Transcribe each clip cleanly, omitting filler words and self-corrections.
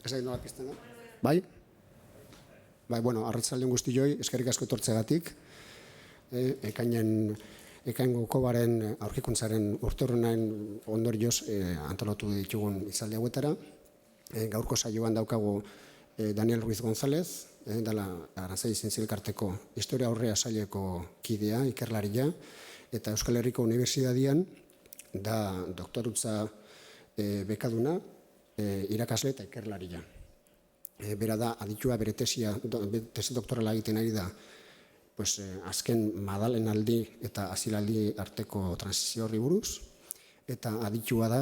Ez da nola pizten da? Bai? Bai, bueno, arratsaldeon guztioi, eskerrik asko etortzeagatik. Ekaingo kobaren aurkikuntzaren urteurrenaren ondorioz antolatu ditugun hitzaldi hauetara. Gaurko saioan daukagu Daniel Ruiz González, dela Aranzadi Zientzialkarteko Historia Aurrea saileko kidea, ikerlaria, eta Euskal Herriko Unibertsitatean da doktorantza bekaduna, irakasle eta ikerlaria. Bera da, aditua bere tesi doktorala egiten ari da, azken madalenaldi eta azilaldi arteko transizio horri buruz, eta aditua da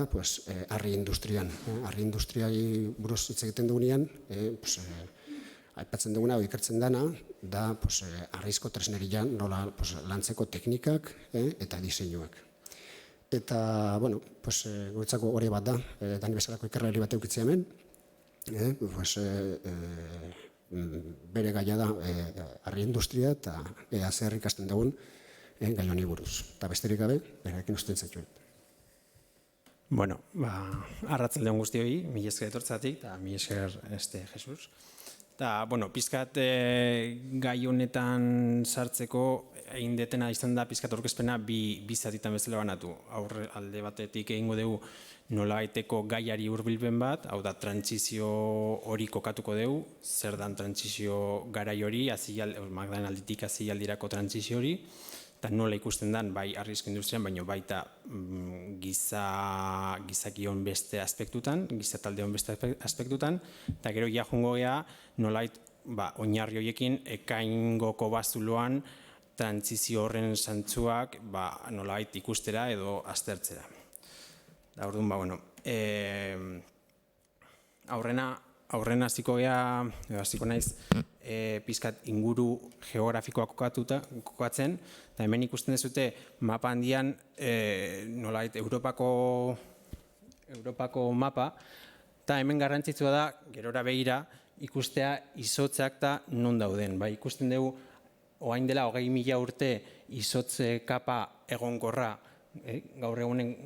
harri industrian. Harri industriari buruz hitz egiten dugunean, aipatzen duguna, ikertzen dana, da harrizko tresnerian nola lantzeko teknikak eta diseinuak. Eta, guretzako hori bat da, Dani bezalako ikerlari bat eukitzea hemen, bere gaia da harri industria eta zer ikasten dugun gai honi buruz. Eta besterik gabe, berarekin usten zaituen. Bueno, arratsaldeon guztioi, mila esker etortzeagatik eta mila esker Jesus. Eta, pizkat gai honetan sartzeko egin detena izan da pizkat aurkezpena bi zatitan bezala banatu. Aurre alde batetik egingo dugu nolabaiteko gaiari hurbilpen bat, hau da trantsizio hori kokatuko dugu, zer dan trantsizio garai hori, magdalenalditik azialdirako trantsizio hori, eta nola ikusten den bai harrizko industrian, baina baita gizakion beste aspektutan, gizataldeon beste aspektutan, eta gero joango gea nolait oinarri horiekin ekaingoko bazuloan trantsizio horren zantzuak nolait ikustera edo aztertzera. Orduan, aurrena hasiko naiz pizkat inguru geografikoa kokatzen, eta hemen ikusten dezute mapa handian nolait Europako mapa, eta hemen garrantzitsua da, gerora begira, ikustea izotzak eta non dauden. Ikusten dugu, orain dela 20.000 urte izotze kapa egonkorra, gaur egunen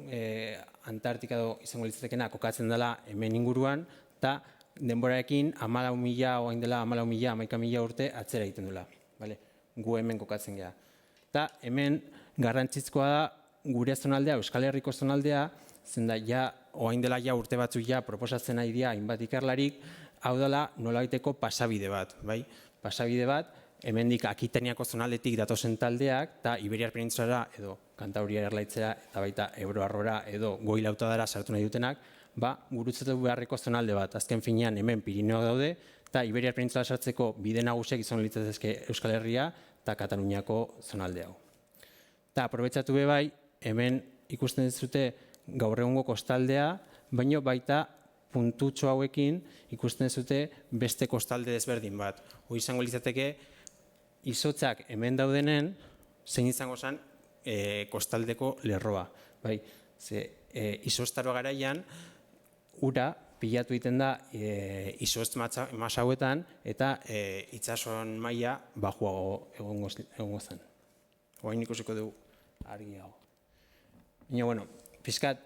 Antartika izango litzatekeena kokatzen dela hemen inguruan, eta denborarekin 14.000, orain dela 14.000, 11.000 urte atzera egiten duela. Gu hemen kokatzen gara. Eta hemen garrantzizkoa da gure zonaldea, Euskal Herriko zonaldea, zen da orain dela urte batzuk proposatzen ari dira hainbat ikerlarik, hau dela nolabaiteko pasabide bat. Pasabide bat, hemendik Akitaniako zonaldetik datozen taldeak, eta Iberiar penintsulara edo Kantauriar erlaitzera eta baita Ebro-Arrora edo Goi-Lautadara sartu nahi dutenak, gurutzatu beharreko zonalde bat. Azken finean hemen Pirineo daude, eta Iberiar penintsulara sartzeko bide nagusiak izan litzateke Euskal Herria eta Kataluniako zonalde hau. Eta aprobetxatu bai, hemen ikusten dizute gaur egungo kostaldea, baina baita puntutxo hauekin ikusten dizute beste kostalde desberdin bat. Hoi izango litzateke izotzak hemen daudenen, zein izango zen kostaldeko lerroa. Izoztaroa garaian, ura pilatu egiten da izotz masa hauetan eta itsasoan maila baxuago egongo zen. Orain ikusiko dugu argiago. Baina, pizkat,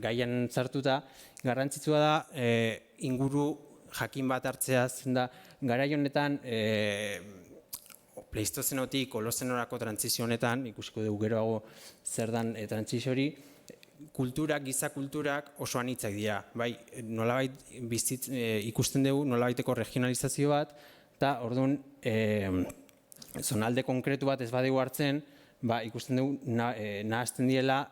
gaian sartuta, garrantzitsua da inguru jakin bat hartzea, zen da, garai honetan, Pleistozenotik Holozenorako trantsizio honetan, ikusiko dugu geroago zer dan trantsizio hori, giza kulturak oso anitzak dira. Nolabait ikusten dugu, nolabaiteko regionalizazio bat, eta orduan, zonalde konkretu bat ez badegu hartzen, ikusten dugu nahazten diela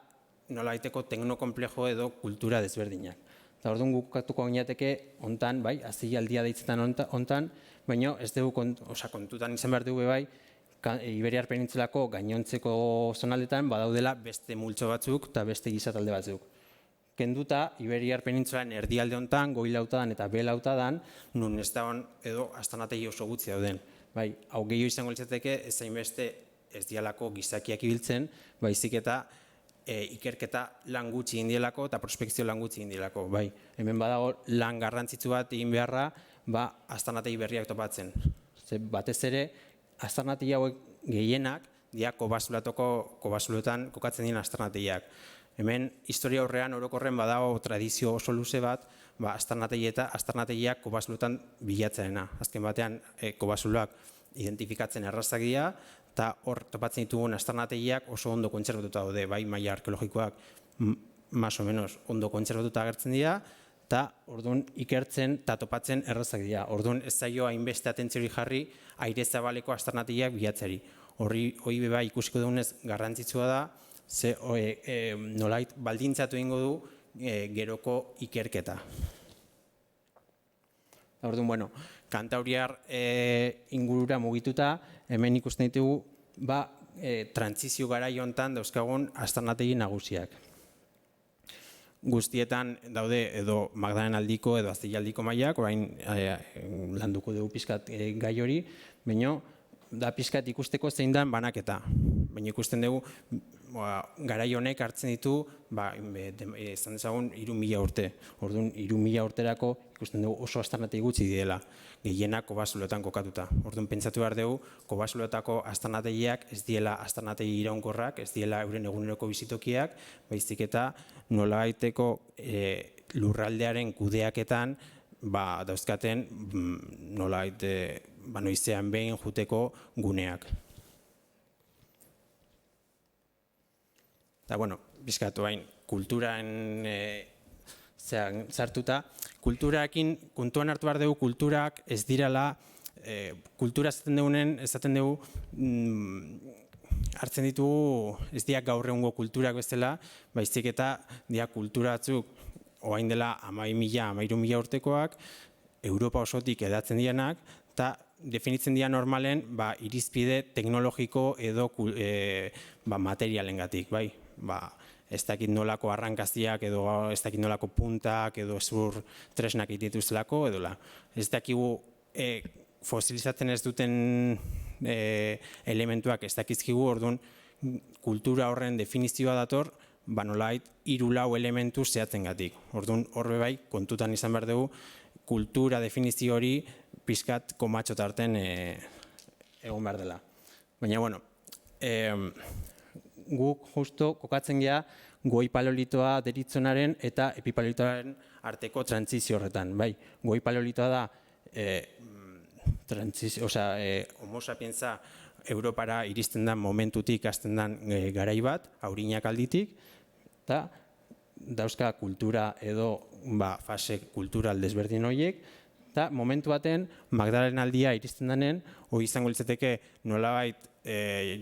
nolabaiteko teknokomplejo edo kultura desberdinak. Eta orduan gukatuko gainateke ontan, azialdia deitzetan ontan, baina ez dugu kontutan izan behar dugu Iberiar penintzulako gainontzeko zonaldetan badaudela beste multzo batzuk eta beste gizatalde batzuk. Kenduta, Iberiar penintzularen erdialde ontan, Goi-Lautadan eta Behe-Lautadan, nun ez da hon edo astanategi oso gutxi dauden. Hau gehiago izango litzateke ez zainbeste ez dialako gizakiak ibiltzen, baizik eta ikerketa lan gutxi indielako eta prospekzio lan gutxi indielako. Hemen badago lan garrantzitsu bat egin beharra, astanategi berriak topatzen. Batez ere, astanategi hauek gehienak, kobasuletan kokatzen diren asternategiak. Hemen historia aurrean orokorren badago tradizio oso luze bat, aztarnategiak kobasulotan bilatzearena. Azken batean kobasuloak identifikatzen errazak dira, eta hor topatzen ditugun aztarnategiak oso ondo kontserbatuta daude, bai maila arkeologikoak más o menos ondo kontserbatuta agertzen dira, eta orduan ikertzen eta topatzen errazak dira. Orduan ez zaio hainbeste atentziori jarri aire zabaleko aztarnategiak bilatzeari. Hori beba ikusiko dugunez garrantzitsua da, ze nolait baldintzatu egingo du geroko ikerketa. Orduan, bueno, Kantauriar ingurura mugituta, hemen ikusten ditugu trantzizio garai hontan dauzkagun aztarnategi nagusiak. Guztietan daude edo Magdalenaldiko edo Aztialdiko mailak, orain landuko dugu pixkat gai hori, baina da pixkat ikusteko zein den banaketa. Baina ikusten dugu garai honek hartzen ditu, izan dezagun 3.000 urte. Orduan 3.000 urterako ikusten dugu oso aztarnategi gutxi direla, gehienak kobasuloetan kokatuta. Orduan pentsatu behar dugu, kobasuloetako aztarnategiak ez diela aztarnategi iraunkorrak, ez diela euren eguneroko bizitokiak, baizik eta nolabaiteko lurraldearen kudeaketan dauzkaten nolabait noizean behin juteko guneak. Eta, bueno, bizkatu bain, kulturan sartuta, kulturakin kontuan hartu behar dugu kulturak ez direla, kultura esaten dugu, hartzen ditugu ez diak gaur egungo kulturak bezala, baizik eta diak kultura batzuk orain dela 12.000-13.000 urtekoak, Europa osotik edatzen dianak, eta definitzen dira normalen irizpide teknologiko edo materialengatik, bai? Ez dakit nolako arrankaziak edo ez dakit nolako puntak edo zur tresnak dituztelako edola. Ez dakigu fosilizatzen ez duten elementuak ez dakizkigu, orduan kultura horren definizioa dator, nolait 3-4 elementu zehatzengatik. Orduan horbe bai kontutan izan behar dugu kultura definizio hori pixkat komatxotarten egon behar dela. Baina, bueno, guk justo kokatzen gea goi paleolitoa deritzonaren eta epipaleolitoaren arteko trantzizio horretan. Goi paleolitoa da Homo sapiensa Europara iristen den momentutik hasten den garai bat, aurinak alditik, eta dauzka kultura edo fase kultural desberdin horiek, eta momentu baten Magdalenaldia iristen denen, hori izango litzateke nolabait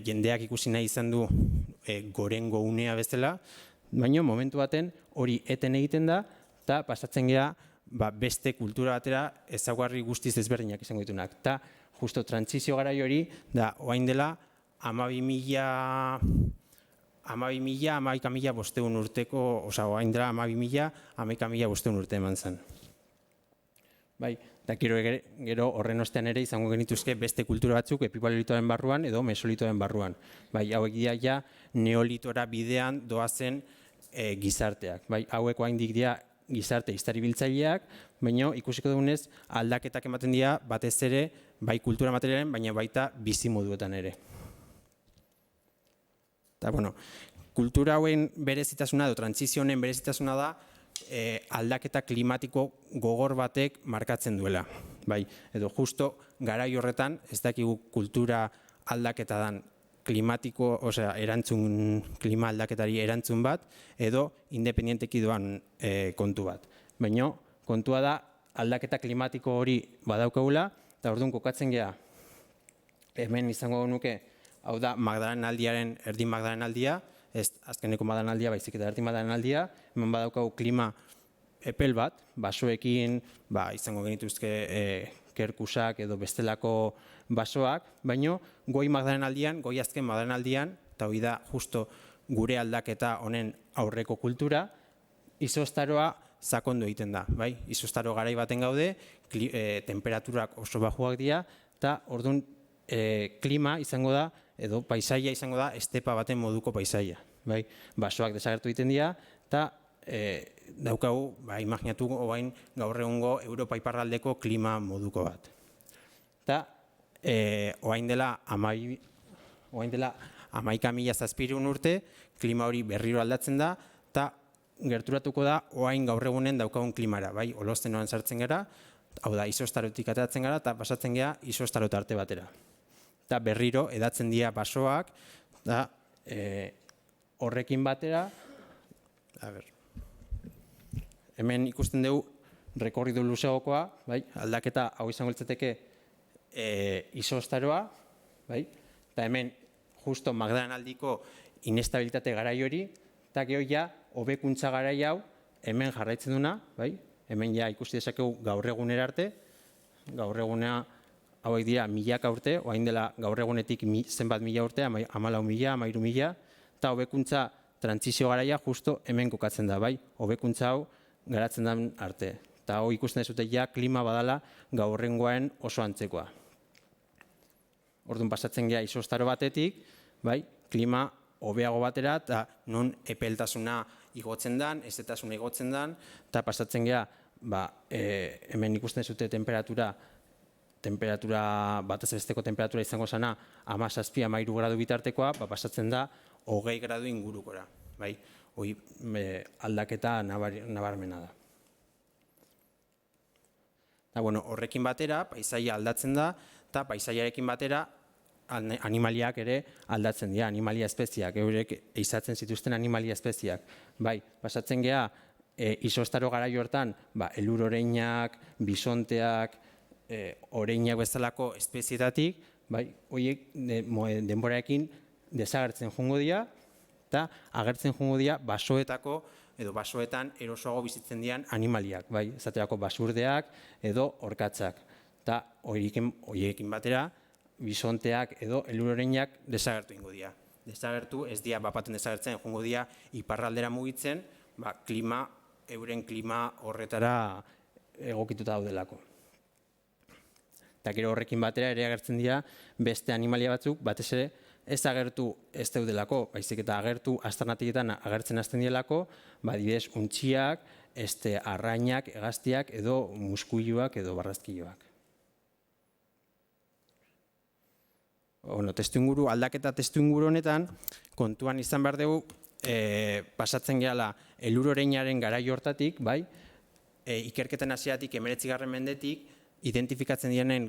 jendeak ikusi nahi izan du gorengo unea bezala, baina momentu baten hori eten egiten da, eta pasatzen gea beste kultura batera ezaugarri guztiz ezberdinak izango ditunak. Eta justo trantzizio garai hori da orain dela 12.000-11.500 urteko, orain dela 12.000-11.500 urte eman zen. Eta gero horren ostean ere izango genituzke beste kultura batzuk epipaleolitoaren barruan edo mesolitoaren barruan. Hauek dira ja neolitora bidean doazen gizarteak. Hauek oraindik dira gizarte historiabiltzaileak, baina ikusiko dugunez aldaketak ematen dira batez ere bai kultura materialen, baina baita bizimoduetan ere. Eta, bueno, kultura hauen berezitasuna edo trantzizio honen berezitasuna da aldaketa klimatiko gogor batek markatzen duela. Edo justo garai horretan, ez dakigu kultura aldaketa dan klimatiko, erantzun klima aldaketari erantzun bat, edo independienteki doan kontu bat. Baina kontua da aldaketa klimatiko hori badaukagula, eta orduan kokatzen gea, hemen izango nuke, hau da Magdalenaldiaren erdi Magdalenaldia, ez azkeneko Magdalenaldia baizik eta erdi Magdalenaldia, hemen badaukagu klima epel bat, basoekin izango genituzke kerkusak edo bestelako basoak, baino goi Magdalenaldian, goi azken Magdalenaldian, eta hori da justo gure aldaketa honen aurreko kultura, izostaroa sakondu egiten da. Izostaro garai baten gaude, temperaturak oso bajuak dira, eta orduan klima izango da, edo paisaia izango da, estepa baten moduko paisaia. Basoak desagertu egiten dira, eta daukagu, imaginatu orain gaur egungo Europa iparraldeko klima moduko bat. Eta orain dela 11.700 urte, klima hori berriro aldatzen da, eta gerturatuko da oain gaur egunen daukagun klimara, bai, oloztenoan sartzen gara, hau da, izostarotik ateratzen gara, eta pasatzen gara izostarot arte batera. Eta berriro, edatzen dira basoak, eta horrekin batera, hemen ikusten dugu rekorridu luzeagokoa, bai, aldaketa hau izango litzateke izostaroa, bai, eta hemen justo Magdalenaldiko inestabilitate garai hori, eta gero ja, hobekuntza garai hau, hemen jarraitzen duna, bai, hemen ja ikusi dezakegu gaur egunera arte, gaur egunea hauek dira milaka urte, orain dela gaur egunetik zenbat mila urte, 14.000, 13.000, eta hobekuntza trantsizio garaia justo hemen kokatzen da, bai, hobekuntza hau garatzen den arte. Eta hau ikusten dezute ja klima badala gaurrengoen oso antzekoa. Orduan pasatzen gea izostaro batetik, bai, klima hobeago batera, eta non epeltasuna igotzen den, ezetasuna igotzen den, eta pasatzen gea, hemen ikusten dezute temperatura batez besteko temperatura izango zana 17-13 gradu bitartekoa, pasatzen da 20 gradu ingurukora, bai, hori aldaketa nabarmena da. Eta, bueno, horrekin batera, paisaia aldatzen da, eta paisaiarekin batera animaliak ere aldatzen dira, animalia espeziak, eurek eizatzen zituzten animalia espeziak. Bai, pasatzen gea, izostaro garai hortan, elur oreinak, bisonteak, oreinak bezalako espezietatik, bai, horiek denborarekin desagertzen joango dira, eta agertzen joango dira basoetako, edo basoetan erosoago bizitzen diren animaliak, bai, esaterako basurdeak edo orkatzak. Eta horiekin batera, bisonteak edo eluroreinak desagertu ingo dira. Desagertu, ez dira bapaten desagertzen, joango dira iparraldera mugitzen, euren klima horretara egokituta daudelako. Eta gero horrekin batera ere agertzen dira beste animalia batzuk, batez ere ez agertu ez daudelako, baizik eta agertu aztarnatietan agertzen hasten direlako, adibidez untxiak, arrainak, hegaztiak edo muskuiluak edo barrazkiloak. Aldaketa testuinguru honetan, kontuan izan behar dugu, pasatzen gehala elur oreinaren garai hortatik, bai, ikerketen hasieratik 19. mendetik, identifikatzen diren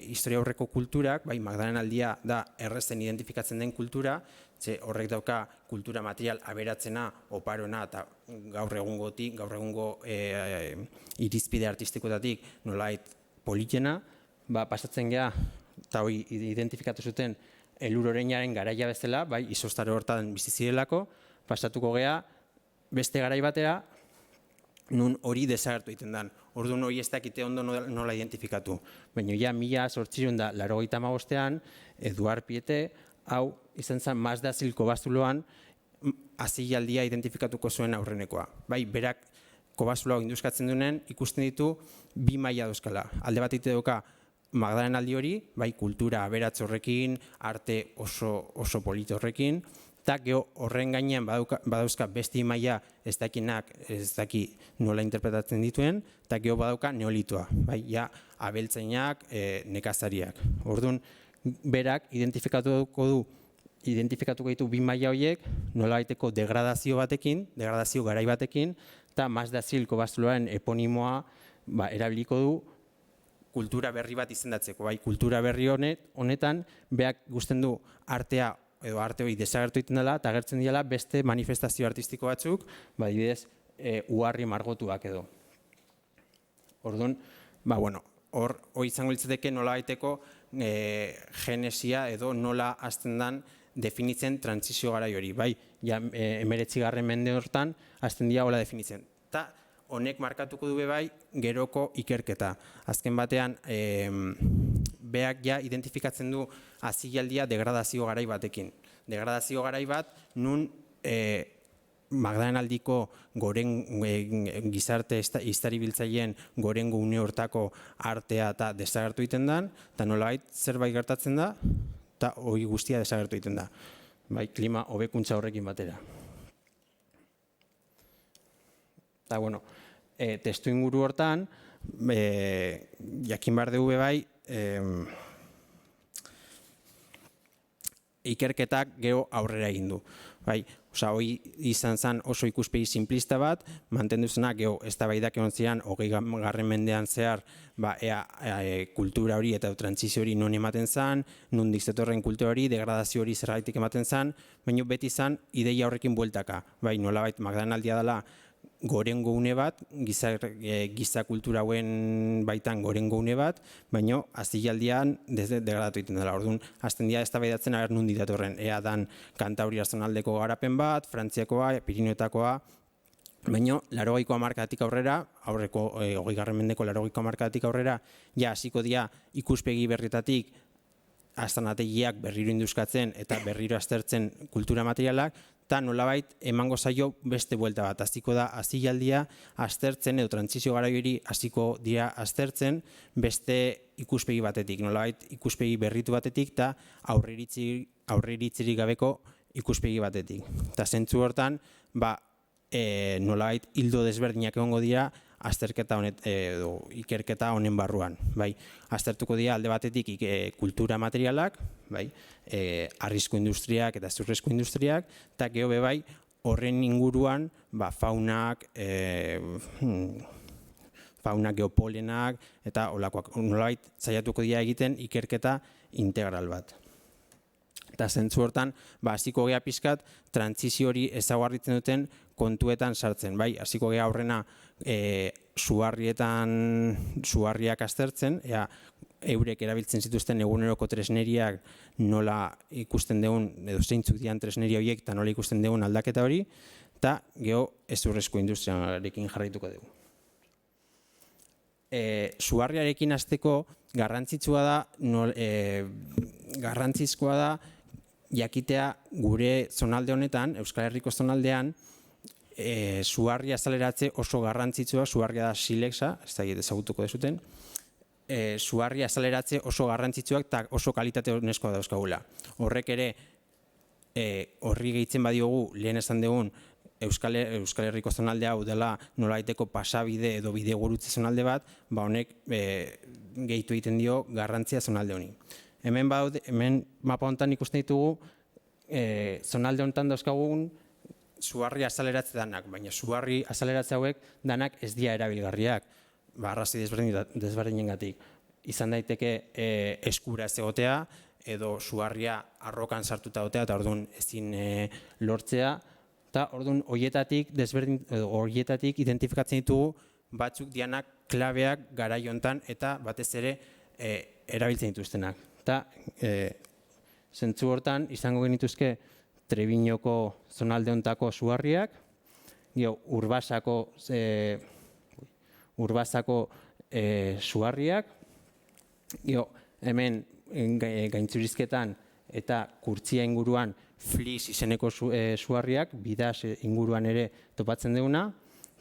historia aurreko kulturak, bai, Magdalenaldia da errezen identifikatzen den kultura, horrek dauka kultura material aberatzena, oparoena eta gaur egungo irizpide artistikoetatik nolait politena, pasatzen geha, eta hori identifikatu zuten elur oreinaren garaia bezala, bai, izostaro hortan bizi zirelako, pasatuko geha beste garai batera, nun hori desagertu egiten den. Orduan hori ez dakite ondo nola identifikatu. Baina ja 1885ean, Eduard Piete, hau izan zen Mazda kobazuloan hazialdia identifikatuko zuen aurrenekoa. Bai, berak kobazuloa induzkatzen duen ikusten ditu bi maila dauzkala. Alde bat ite doka Magdalenaldi hori, bai, kultura aberatz horrekin, arte oso polit horrekin, eta geho horren gainean badauzka beste maila ez daki nola interpretatzen dituen, eta geho badauka neolitoa, bai, ja, abeltzainak, nekazariak. Orduan, berak identifikatuko ditu bi maila horiek, nola baiteko degradazio garai batekin, eta Mazda kobazuloaren eponimoa erabiliko du kultura berri bat izendatzeko. Bai, kultura berri honetan, berak gusten du artea edo arte hori desagertu egiten dela, eta agertzen dela beste manifestazio artistiko batzuk, adibidez, uharri margotuak edo. Orduan, hor izango litzateke nola baiteko genesia edo nola hasten den definitzen trantsizio garai hori. Bai, 19. mende hortan hasten dira hola definitzen. Eta honek markatuko du bai geroko ikerketa. Azken batean, beak ja identifikatzen du hazialdia degradazio garai batekin. Degradazio garai bat, nun Magdalenaldiko gizarte iztaribiltzaileen gorengo une hortako artea eta desagertu egiten da, eta nolabait zerbait gertatzen da, eta hori guztia desagertu egiten da. Bai, klima hobekuntza horrekin batera. Eta, bueno, testu inguru hortan, jakin behar dugu bai, ikerketak geho aurrera egin du. Osa, hoi izan zen oso ikuspegi simplista bat, mantendu zenak, eztabaidak egon ziren 20. mendean zehar, kultura hori eta trantsizio hori non ematen zen, nondik zetorren kultura hori, degradazio hori zergaitik ematen zen, baina beti zen ideia horrekin bueltaka. Bai, nolabait McDonaldia dela gorengo une bat, giza kultura hauen baitan gorengo une bat, baina azilaldian degradatu egiten dela. Orduan, azten dira eztabaidatzen ager nundi datorren. Ea dan Kantauriar zonaldeko garapen bat, Frantziakoa, Pirinioetakoa, baina 80ko hamarkadatik aurrera, aurreko 20. mendeko 80ko hamarkadatik aurrera, ja hasiko dira ikuspegi berrietatik aztanategiak berriro induzkatzen eta berriro aztertzen kultura materialak, eta nolabait emango zaio beste buelta bat. Hasiko da azilaldia aztertzen edo trantsizio garai hori hasiko dira aztertzen beste ikuspegi batetik, nolabait ikuspegi berritu batetik eta aurreiritzirik gabeko ikuspegi batetik. Eta zentzu hortan, nolabait hildo desberdinak egongo dira azterketa edo ikerketa honen barruan. Aztertuko dira alde batetik kultura materialak, arrisku industriak eta zurrezko industriak, eta gero bebai horren inguruan faunak, geopolenak eta olakoak. Nolabait saiatuko dira egiten ikerketa integral bat. Eta zentzu hortan, hasiko gea pixkat, trantsizio hori ezaguarritzen duten kontuetan sartzen. Hasiko gea horrena suharriak aztertzen, eurek erabiltzen zituzten eguneroko tresneriak nola ikusten dugun, edo zeintzuk dian tresneria horiek eta nola ikusten dugun aldaketa hori, eta geho ezurrezko industriarekin jarraituko dugu. Suharriarekin hasteko garrantzizkoa da jakitea gure zonalde honetan, Euskal Herriko zonaldean, suharria azaleratze oso garrantzitsua, suharria da silexa, ez da ezagutuko dezuten, suharria azaleratze oso garrantzitsuak eta oso kalitate honezkoa dauzkagula. Horrek ere, horri gehitzen badiogu, lehen esan dugun, Euskal Herriko zonalde hau dela nolabaiteko pasabide edo bide gurutze zonalde bat, honek gehitu egiten dio garrantzia zonalde honi. Hemen mapa honetan ikusten ditugu, zonalde honetan dauzkagun suharri azaleratze danak, baina suharri azaleratze hauek danak ez dira erabilgarriak, arrazoi desberdinengatik. Izan daiteke eskura ez egotea, edo suharria arrokan sartuta egotea, eta orduan ezin lortzea, eta orduan horietatik identifikatzen ditugu batzuk dianak klabeak garai honetan eta batez ere erabiltzen dituztenak. Eta zentzu hortan izango genituzke Trebiñoko zonalde hontako suharriak, Urbasako suharriak, hemen gaintzurizketan eta Kurtzia inguruan Flis izeneko suharriak, Bidas inguruan ere topatzen duguna,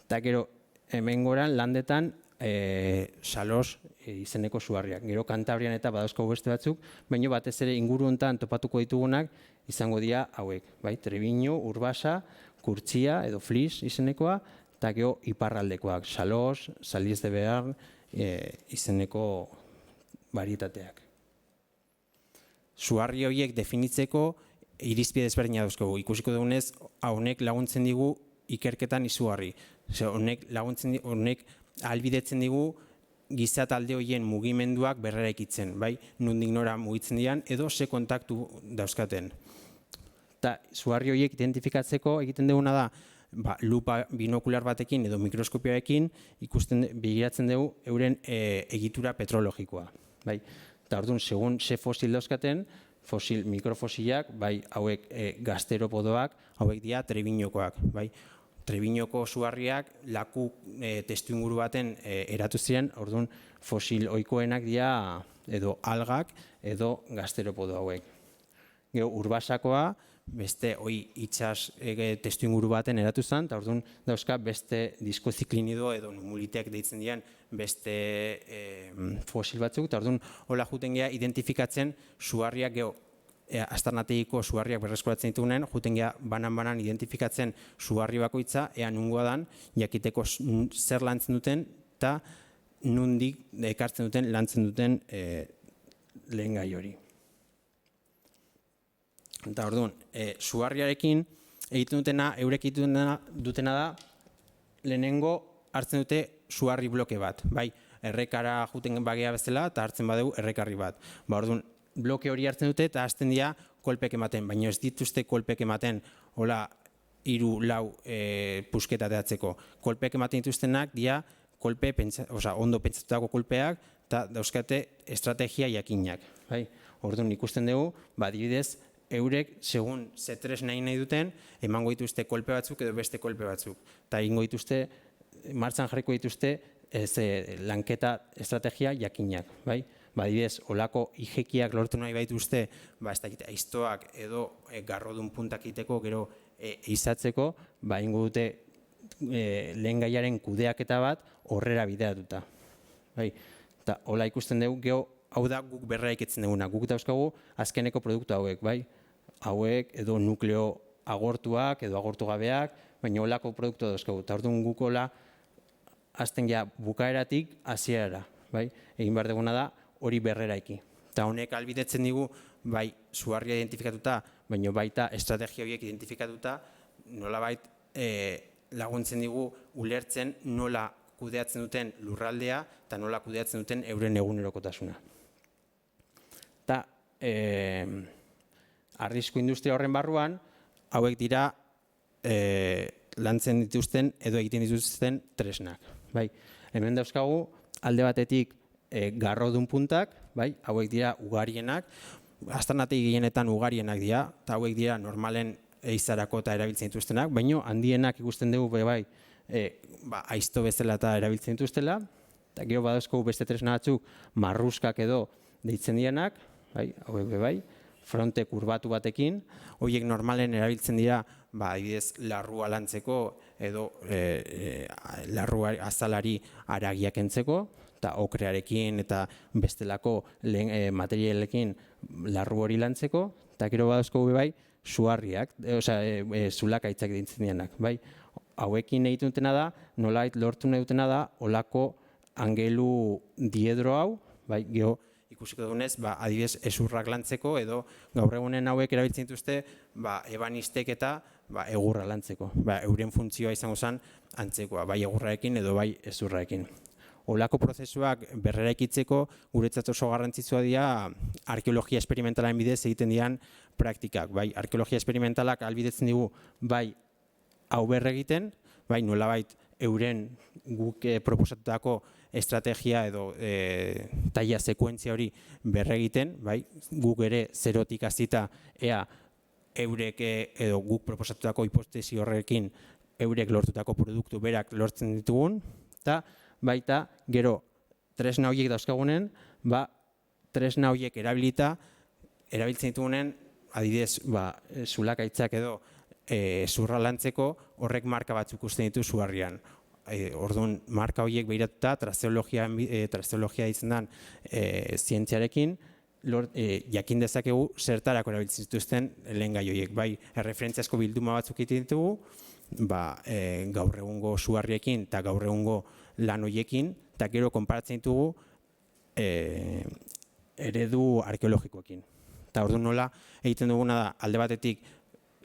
eta gero hemen goran landetan Salos izeneko suharriak. Gero Kantabrian eta badauzkagu beste batzuk, baina batez ere inguru honetan topatuko ditugunak izango dira hauek. Trebiño, Urbasa, Kurtzia edo Flis izenekoa, eta gero iparraldekoak. Salos, Salies de Behar izeneko varietateak. Suharri horiek definitzeko irizpide ezberdina dauzkagu. Ikusiko dugunez, honek laguntzen digu ikerketan izugarri. Honek ahalbidetzen digu giza talde horien mugimenduak berreraikitzen, nondik nora mugitzen dian, edo ze kontaktu dauzkaten. Eta suharri horiek identifikatzeko egiten duguna da, lupa binokular batekin edo mikroskopioarekin begiratzen dugu euren egitura petrologikoa. Eta orduan, segun ze fosil dauzkaten, mikrofosilak, hauek gazteropodoak, hauek dira Trebiñokoak. Trebiñoko suharriak laku testuinguru baten eratu ziren, orduan fosil ohikoenak dira edo algak edo gazteropodo hauek. Gero Urbasakoa beste itsas testuinguru baten eratu zen, eta orduan dauzka beste diskoziklinido edo numuliteak deitzen diren beste fosil batzuk, eta orduan hola juten gea identifikatzen suharriak gero aztarnategiko suharriak berreskuratzen ditugunen, juten gea banan-banan identifikatzen suharri bakoitza, ea nungoa dan, jakiteko zer lantzen duten, eta nundik ekartzen duten, lantzen duten lehen gai hori. Eta orduan, suharriarekin egiten dutena, eurek egiten dutena da, lehenengo hartzen dute suharri bloke bat, bai, errekara juten bagea bezala, eta hartzen badeu errekarri bat. Orduan, bloke hori hartzen dute eta hasten dira kolpek ematen, baina ez dituzte kolpek ematen, hola, 3-4 pusketa teatzeko. Kolpek ematen dituztenak dira kolpe, ondo pentsatutako kolpeak, eta dauzkate estrategia jakinak. Orduan, ikusten dugu, adibidez, eurek, segun Z3 nahi duten, emango dituzte kolpe batzuk edo beste kolpe batzuk. Eta egingo dituzte, martxan jarriko dituzte, lanketa estrategia jakinak. Adibidez, olako ijekiak lortu nahi baituzte, ez dakit, aiztoak edo garrodun puntak iteko, gero izatzeko, egingo dute lehen gaiaren kudeaketa bat horrera bideratuta. Eta hola ikusten dugu, geho, hau da guk berraikitzen duguna. Guk dauzkagu azkeneko produktu hauek, hauek edo nukleo agortuak edo agortu gabeak, baina holako produktu dauzkagu. Eta orduan guk hola azten ja bukaeratik hasierara. Egin behar duguna da hori berreraiki. Eta honek albidetzen digu, bai, suharria identifikatuta, baina baita estrategia horiek identifikatuta, nolabait laguntzen digu ulertzen nola kudeatzen duten lurraldea eta nola kudeatzen duten euren egunerokotasuna. Eta arrisku industria horren barruan, hauek dira lantzen dituzten edo egiten dituzten tresnak. Hemen dauzkagu, alde batetik garrodun puntak, hauek dira ugarienak, aztarnategi gehienetan ugarienak dira, eta hauek dira normalen eizarako eta erabiltzen dituztenak, baina handienak ikusten dugu aizto bezala eta erabiltzen dituztela, eta gero badauzko beste tresna batzuk marruskak edo deitzen direnak, hauek fronte kurbatu batekin, horiek normalen erabiltzen dira, adibidez, larrua lantzeko edo larrua azalari haragiak entzeko, eta okrearekin eta bestelako materialekin larru hori lantzeko, eta gero badauzko suharriak, zulakaitzak deitzen direnak. Hauekin egiten dutena da, nolait lortu nahi dutena da, olako angelu diedro hau, geho ikusiko dugunez, adibidez, ezurrak lantzeko edo gaur egunen hauek erabiltzen dituzte ebanistek eta egurra lantzeko. Euren funtzioa izango zen antzekoa, bai egurrarekin edo bai ezurrarekin. Olako prozesuak berreraikitzeko guretzat oso garrantzitsua dira arkeologia esperimentalaren bidez egiten diren praktikak. Arkeologia esperimentalak ahalbidetzen digu hau berregiten, nolabait euren guk proposatutako estrategia edo taila sekuentzia hori berregiten, guk ere zerotik hasita ea eurek edo guk proposatutako hipotesi horrekin eurek lortutako produktu berak lortzen ditugun, eta baita gero tresna horiek dauzkagunen, tresna horiek erabiltzen ditugunen, adibidez, zulakaitzak edo zurra lantzeko horrek marka batzuk usten ditu suharrian. Orduan, marka horiek behiratuta, trazeologia ditzen den zientziarekin, jakin dezakegu zertarako erabiltzen dituzten lehen gai horiek. Erreferentziazko bilduma batzuk egiten ditugu, gaur egungo suharriekin eta gaur egungo lan horiekin, eta gero konparatzen ditugu eredu arkeologikoekin. Eta orduan nola egiten duguna da alde batetik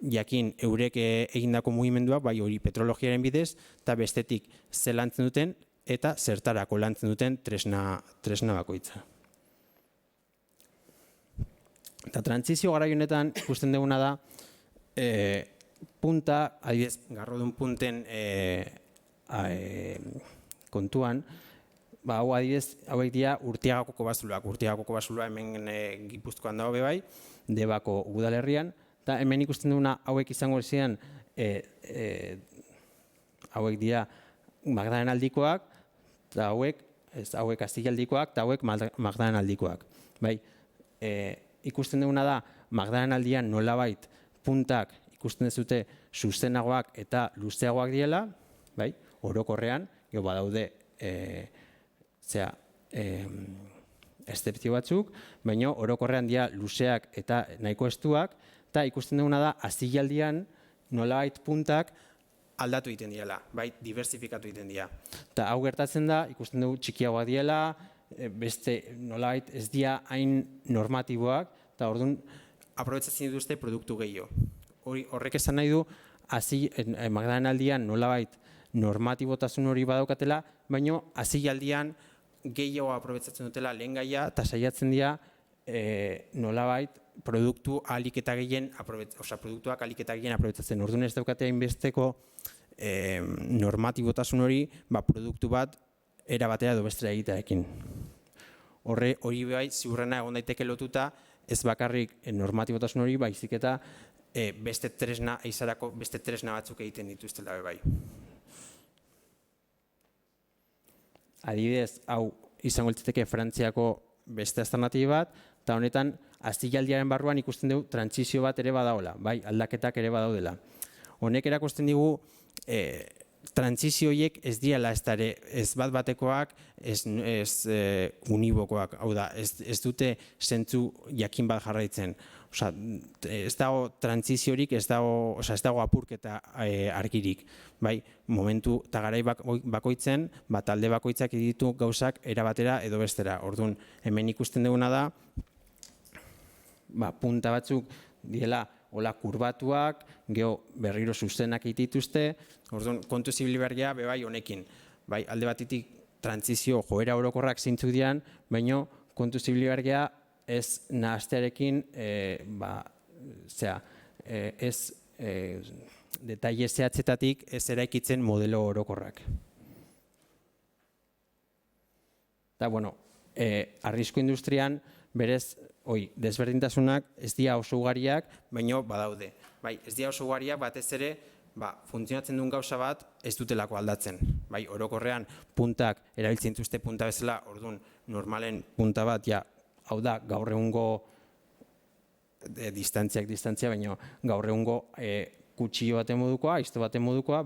jakin eurek egindako mugimendua, hori petrologiaren bidez, eta bestetik ze lantzen duten eta zertarako lantzen duten tresna bakoitza. Eta trantsizio garai honetan ikusten duguna da punta, adibidez, garrodun punten kontuan, hau adibidez, hauek dira Urtiagako kobazuluak. Urtiagako kobazulua hemen Gipuzkoan dago bebai, Debako udalerrian, eta hemen ikusten duguna hauek izango ziren, hauek dira Magdalenaldikoak, eta hauek Astilaldikoak, eta hauek Magdalenaldikoak. Ikusten duguna da, Magdalenaldian nolabait puntak ikusten dezute zuzenagoak eta luzeagoak diela, orokorrean, badaude eszeptio batzuk, baina orokorrean dira luzeak eta nahiko estuak, eta ikusten duguna da, Astialdian nolabait puntak aldatu egiten diela, diversifikatu egiten dira. Eta hau gertatzen da, ikusten dugu txikiagoak diela, beste nolabait ez dira hain normatiboak, eta orduan aprobetxatzen dituzte produktu gehiago. Horrek esan nahi du, magdalenaldian nolabait normatibotasun hori badaukatela, baina hasialdian gehiago aprobetsatzen dutela lehen gaia eta saiatzen dira nolabait produktuak ahalik eta gehien aprobetsatzen. Orduan ez daukate hainbesteko normatibotasun hori produktu bat era batera edo bestera egitearekin. Hori bai ziurrena egon daiteke lotuta ez bakarrik normatibotasun hori baizik eta beste tresna batzuk egiten dituztela bai. Adibidez, hau izango litzateke Frantziako beste alternatiba bat, eta honetan hasialdiaren barruan ikusten dugu trantsizio bat ere badagoela, bai, aldaketak ere badaudela. Honek erakusten digu trantsizio horiek ez diela ez bat batekoak, ez unibokoak, hau da, ez dute zentzu jakin bat jarraitzen. Ez dago trantsiziorik, ez dago apurketa argirik. Momentu eta garai bakoitzen, talde bakoitzak ditu gauzak erabatera edo bestera. Orduan, hemen ikusten duguna da, punta batzuk direla hola kurbatuak, geho berriro zuzenak dituzte, orduan kontu zibili behar geha bebai honekin. Alde batetik trantsizio joera orokorrak zeintzuk dian, baina kontu zibili behar geha ez nahastearekin, ez detaile zehatzetatik ez eraikitzen modelo orokorrak. Eta, arrisku industrian berez, desberdintasunak ez dira oso ugariak, baina badaude. Ez dira oso ugariak batez ere, funtzionatzen duen gauza bat ez dutelako aldatzen. Orokorrean puntak erabiltzen dituzte punta bezala, orduan normalen punta bat, hau da, gaur egungo distantzia, baina gaur egungo kutxio baten modukoa, aizto baten modukoa,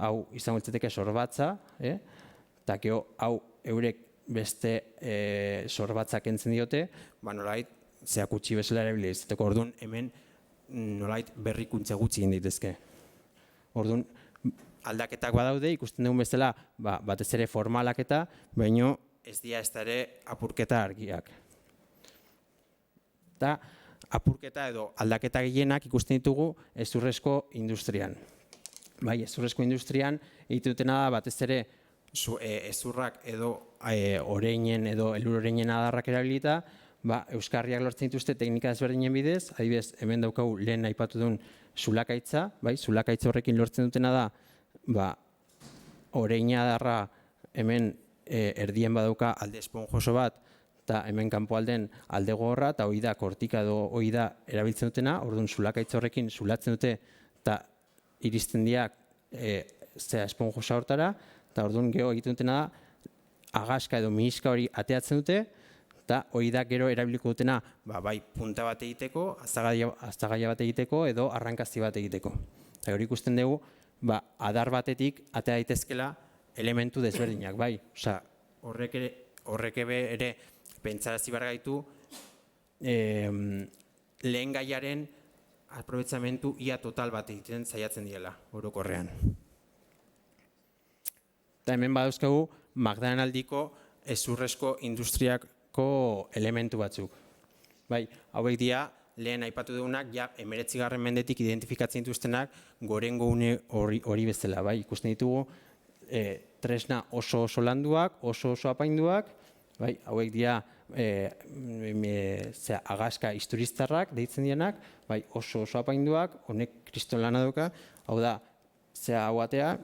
hau izango litzateke sorbatza, eta hau eurek beste sorbatzak entzen diote, nolait, zea kutxi bezala erabili izateko. Orduan, hemen nolait berrikuntza gutxi egin daitezke. Orduan, aldaketak badaude, ikusten dugun bezala, batez ere formalak eta, baina ez dira ez da ere apurketa argiak. Eta apurketa edo aldaketa gehienak ikusten ditugu hezurrezko industrian. Hezurrezko industrian egiten dutena da batez ere hezurrak edo oreinen edo elur oreinen adarrak erabilita, euskarriak lortzen dituzte teknika ezberdinen bidez, adibidez, hemen daukagu lehen aipatu duen zulakaitza, zulakaitza horrekin lortzen dutena da, oreina adarra hemen erdien badauka alde esponjoso bat, eta hemen kanpoalden alde gogorra, eta hori da kortika edo hori da erabiltzen dutena, orduan zulakaitza horrekin zulatzen dute, eta iristen diak esponjosa hortara, eta orduan gero egiten dutena da, agaska edo miniska hori ateatzen dute, eta hori da gero erabiliko dutena, punta bat egiteko, aztagaia bat egiteko, edo arrankazi bat egiteko. Eta hori ikusten dugu, adar batetik atea daitezkela elementu desberdinak, horrek ere pentsarazi behar gaitu lehen gaiaren aprobetxamentu ia total bat egiten saiatzen diela, orokorrean. Eta hemen badauzkagu magdalenaldiko hezurrezko industriako elementu batzuk. Hauek dira lehen aipatu dugunak, 19. mendetik identifikatzen dituztenak gorengo une hori bezala. Ikusten ditugu tresna oso landuak, oso apainduak, hauek dira agaska isturiztarrak deitzen direnak, oso apainduak, honek kriston lana dauka, hau da, hau atea,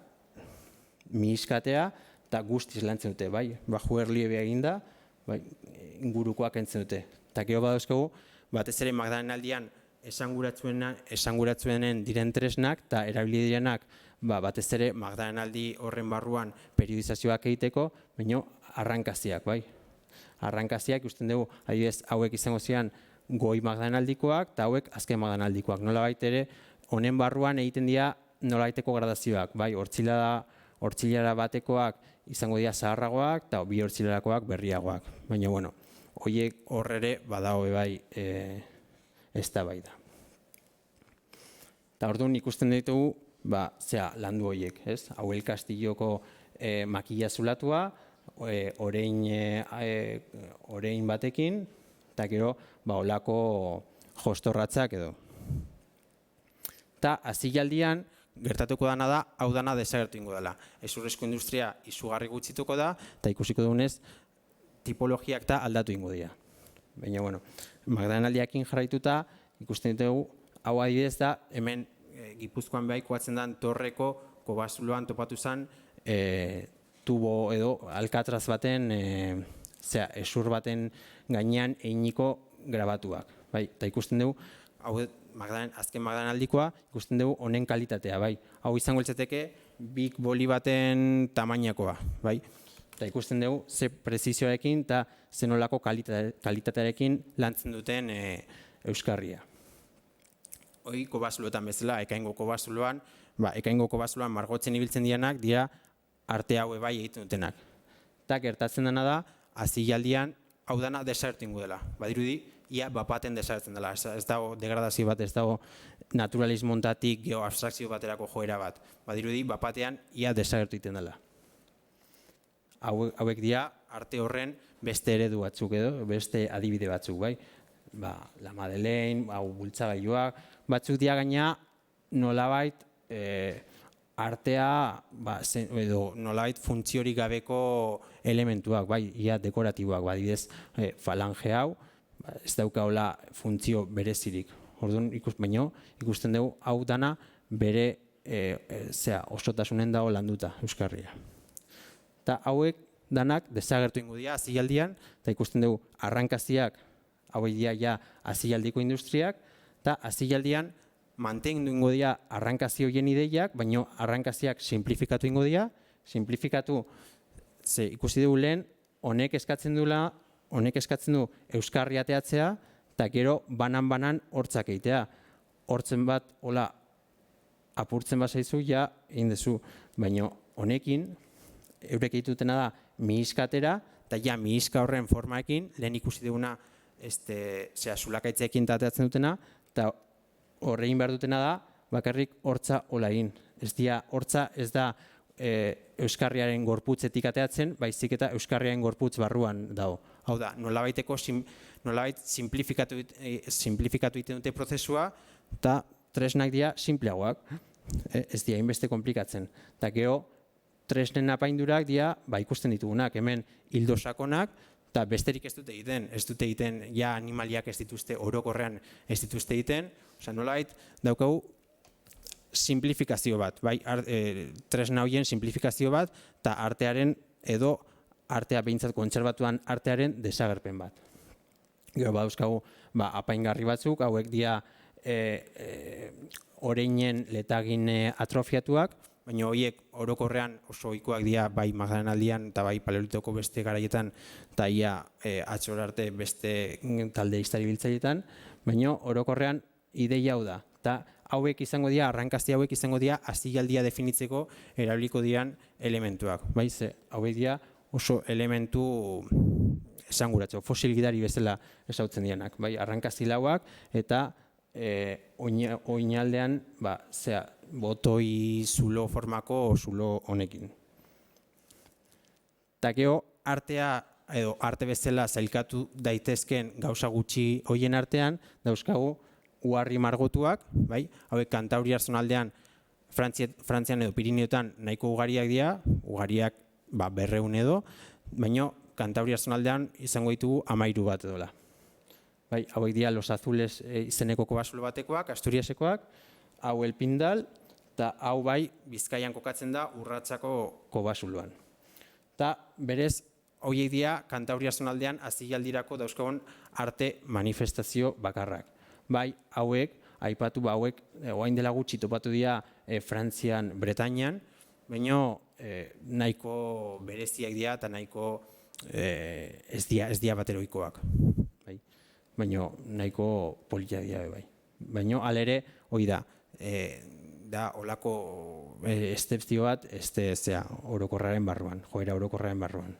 miniskatea, eta guztiz lantzen dute, baju erliebea eginda, ingurukoak entzen dute. Eta gero badauzkagu, batez ere magdalenaldian esanguratzuenen diren tresnak, eta erabili direnak, batez ere magdalenaldi horren barruan periodizazioak egiteko, baina arrankaziak, Arrankaziak ikusten dugu, adibidez, hauek izango ziren goi magdalenaldikoak, eta hauek azken magdalenaldikoak. Nolabait ere, honen barruan egiten dira nolabaiteko gradazioak, hortzilara batekoak izango dira zaharragoak, eta bi hortzilarakoak berriagoak. Baina, horiek horre badago ez da bai da. Eta orduan ikusten ditugu, landu horiek, hauel Kastilloko makila zulatua, orein batekin, eta gero, olako jostorratzak edo. Eta hasialdian gertatuko dana da, hau dana desagertu ingo dela. Ezurrezko industria izugarri gutxituko da, eta ikusiko dugunez, tipologiak da aldatu ingo dira. Baina, bueno, Magdalenaldiakin jarraituta, ikusten dugu, hau adibidez da, hemen Gipuzkoan behai koatzen den torreko kobazuloan topatu zen tubo edo alkatraz baten, esur baten gainean einiko grabatuak. Bai, eta ikusten dugu, hau azken Magdalenaldikoa, ikusten dugu honen kalitatea. Bai, hau izango litzateke big boli baten tamainakoa. Bai, eta ikusten dugu ze prezizioarekin eta ze nolako kalitatearekin lantzen duten euskarria. Hoi kobazuloetan bezala, ekaingo kobazuloan, margotzen ibiltzen dianak, dira arte haue bai egiten dutenak. Eta gertatzen dena da, hazialdian, hau dana desagertu ingo dela. Badirudi, ia bapaten desagertzen dela. Ez dago degradazio bat, ez dago naturalismontatik geoabstrakzio baterako joera bat. Badirudi, bapatean, ia desagertu egiten dela. Hauek dira, arte horren beste eredu batzuk edo, beste adibide batzuk, bai? La Madeleine, bultzagailuak, batzuk dira gaina nolabait artea edo nolabait funtziorik gabeko elementuak, bai, ia dekoratiboak, adibidez, falange hau, ez daukaola funtzio berezirik. Orduan, baina ikusten dugu hau dana bere osotasunen dago landuta euskarria. Eta hauek danak desagertu ingo dira hazialdian, eta ikusten dugu arrankaziak, hauek dira ja hazialdiko industriak, eta hazialdian mantendu ingo dira arrankazio horien ideiak, baina arrankaziak simplifikatu ingo dira, simplifikatu, ikusi dugu lehen, honek eskatzen du euskarri ateatzea, eta gero banan-banan hortzak egitea. Hortzen bat, hola, apurtzen bat zaizu, ja, egin dezu, baina honekin, eurek egitutena da mihiskatera, eta ja mihiska horren formaekin, lehen ikusi duguna zulakaitzeekin tateatzen dutena, eta horrein behar dutena da, bakarrik hortza hola egin. Hortza ez da euskarriaren gorputzetik ateatzen, baizik eta euskarriaren gorputz barruan dago. Hau da, nolabait simplifikatu egiten dute prozesua, eta tresnak dira simpleagoak, ez dira inbeste komplikatzen. Eta gero, tresnen apaindurak dira, ikusten ditugunak, hemen hildo sakonak, eta besterik ez dute egiten, ja animaliak ez dituzte, orokorrean ez dituzte egiten, nolabait daukagu simplifikazio bat, tresna horien simplifikazio bat, eta artearen edo artea behintzat kontserbatuan artearen desagerpen bat. Gero badauzkagu apaingarri batzuk, hauek dira oreinen letagin atrofiatuak, baina horiek orokorrean oso ohikoak dira bai Magdalenaldian eta bai Paleolitoko beste garaietan eta ia atxor arte beste talde hiltzaileetan, baina orokorrean ideia hau da. Eta hauek izango dira, arrankazti hauek izango dira hazialdia definitzeko erabiliko diran elementuak. Hauek dira oso elementu esanguratxo, fosil gidari bezala esautzen dianak. Arrankazti lauak eta oinaldean botoi zulo formako zulo honekin. Eta gero artea edo arte bezala zailkatu daitezken gauza gutxi hoien artean dauzkagu uharri margotuak, hauek Kantauriar zonaldean Frantzian edo Pirineotan nahiko ugariak dira, ugariak 200 edo, baina Kantauriar zonaldean izango ditugu 13 bat edola. Hauek dira Los Azules izeneko kobazulo batekoak, Asturiasekoak, hau El Pindal, eta hau Bizkaian kokatzen da Urratzako kobazuloan. Eta berez, horiek dira Kantauriar zonaldean hazialdirako dauzkagun arte manifestazio bakarrak. Hauek, orain dela gutxi topatu dira Frantzian, Bretainian, baina nahiko bereziak dira eta nahiko ez dira bateroikoak. Baina nahiko politak dira. Baina alere, hori da olako estepzio bat orokorraren barruan, joera orokorraren barruan.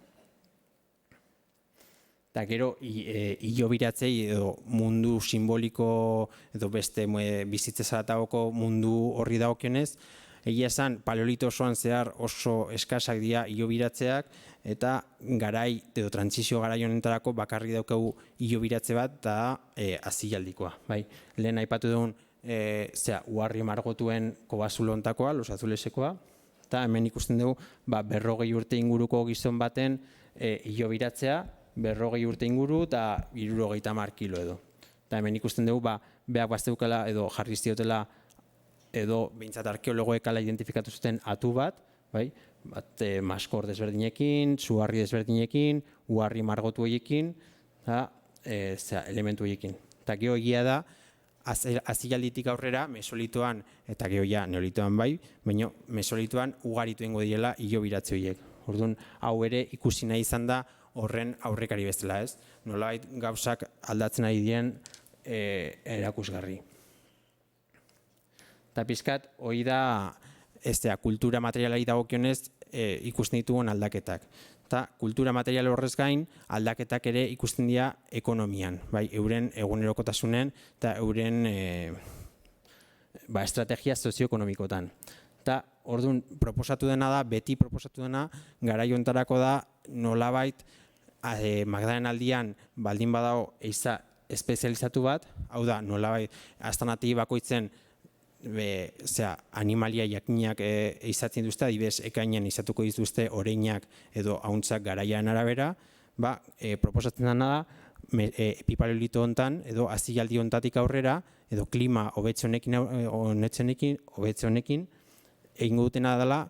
Eta gero, hilobiratzei edo mundu simboliko edo beste bizitzez aratagoko mundu horri dagokionez, egia esan Paleolito osoan zehar oso eskasak dira hilobiratzeak eta garai edo trantsizio garai honetarako bakarri daukagu hilobiratze bat eta hazialdikoa. Lehen aipatu dugun uharri margotuen kobazulo ontakoa, Los Azulesekoa, eta hemen ikusten dugu 40 urte inguruko gizon baten hilobiratzea, 40 urte inguru eta 70 kilo edo. Eta hemen ikusten dugu beak bazteukala edo jarri ziotela edo behintzat arkeologoek ala identifikatu zuten atu bat, maskor desberdinekin, zuharri desberdinekin, uharri margotu horiekin, eta elementu horiekin. Eta gero egia da, azialditik aurrera, mesolitoan, eta gero ja neolitoan baina mesolitoan ugaritu ingo direla hilobiratze horiek. Orduan, hau ere ikusi nahi izan da horren aurrekari bezala, ez? Nolabait gauzak aldatzen ari diren erakusgarri. Eta pixkat, hori da, kultura materialari dagokionez ikusten ditugun aldaketak. Eta kultura material horrez gain, aldaketak ere ikusten dira ekonomian, euren egunerokotasunen eta euren estrategia sozioekonomikotan. Eta orduan proposatu dena da, beti proposatu dena, garai hontarako da nolabait Magdalen aldian baldin badago eiza espezializatu bat, hau da nolabait aztanategi bakoitzen animalia jakinak izatzen duzte, adibidez ekainean izatuko dituzte oreinak edo ahuntzak garaian arabera, proposatzen dena da epipaleolito hontan edo azialdi hontatik aurrera edo klima hobetze honekin egingo dutena dela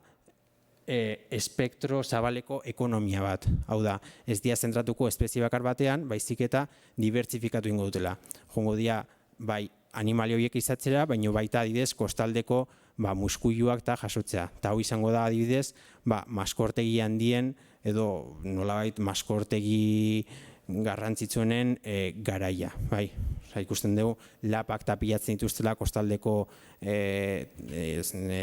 espektro zabaleko ekonomia bat. Hau da, ez dira zentratuko espezie bakar batean, baizik eta dibertsifikatu ingo dutela. Jongo dira, animali horiek izatzera, baina baita adibidez kostaldeko muskuiluak eta jasotzea. Eta hau izango da adibidez maskortegi handien edo nolabait maskortegi garrantzitsuenen garaia. Ikusten dugu lapak tapilatzen dituztela kostaldeko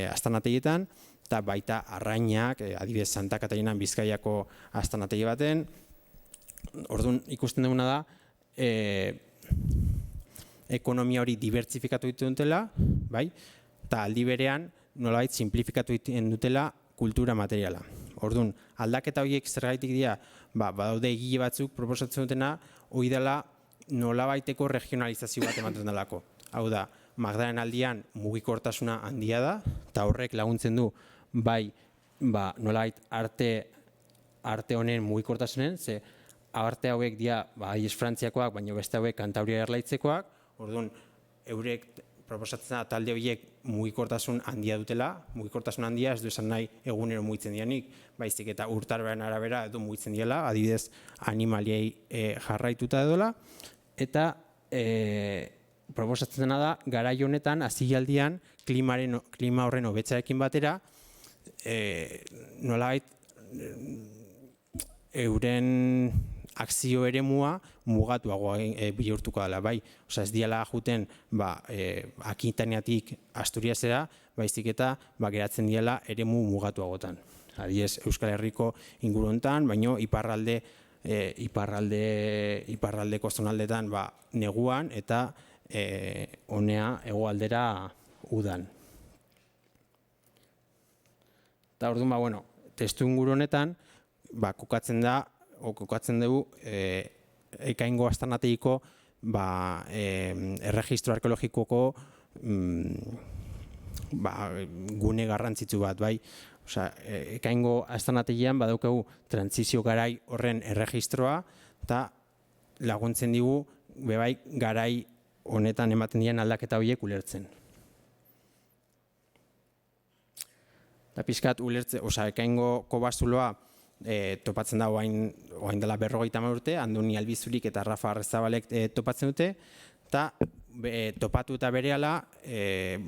aztanategietan, eta baita arrainak, adibidez Santa Katarinan Bizkaiako aztanategi baten. Orduan ikusten duguna da, ekonomia hori dibertsifikatu ditutela, eta aldi berean nolabait simplifikatu dutela kultura materiala. Orduan, aldaketa horiek zergaitik dira, badaude egile batzuk proposatzen dutena, hori dela nolabaiteko regionalizazio bat ematen delako. Hau da, Magdalen aldian mugikortasuna handia da, eta horrek laguntzen du, nolabait arte honen mugikortasunen, ze arte hauek dira, Frantziakoak, baina beste hauek Kantabria erlaitzekoak. Orduan, eurek proposatzen da talde horiek mugikortasun handia dutela, mugikortasun handia ez du esan nahi egunero mugitzen dianik, baizik eta urtaroaren arabera edo mugitzen diela, adibidez animaliei jarraituta edola, eta proposatzen dena da, garai honetan, azialdian, klima horren hobetzearekin batera, nolabait euren akzio eremua mugatuagoa bihurtuko dela, ez diala juten Akitaniatik Asturiasera, baizik eta geratzen diela eremu mugatuagotan. Adibidez, Euskal Herriko inguru hontan, baino iparraldeko zonaldetan neguan eta honea hegoaldera udan. Eta orduan, testu inguru honetan, kokatzen dugu ekaingo aztanategiko erregistro arkeologikoko gune garrantzitsu bat, ekaingo aztanategian badaukagu trantsizio garai horren erregistroa eta laguntzen digu garai honetan ematen diren aldaketa horiek ulertzen. Eta pixkat ulertzen, ekaingo kobazuloa topatzen da oain dela 50 urte, Andoni Albizurik eta Rafa Arrezabalek topatzen dute, eta topatu eta berehala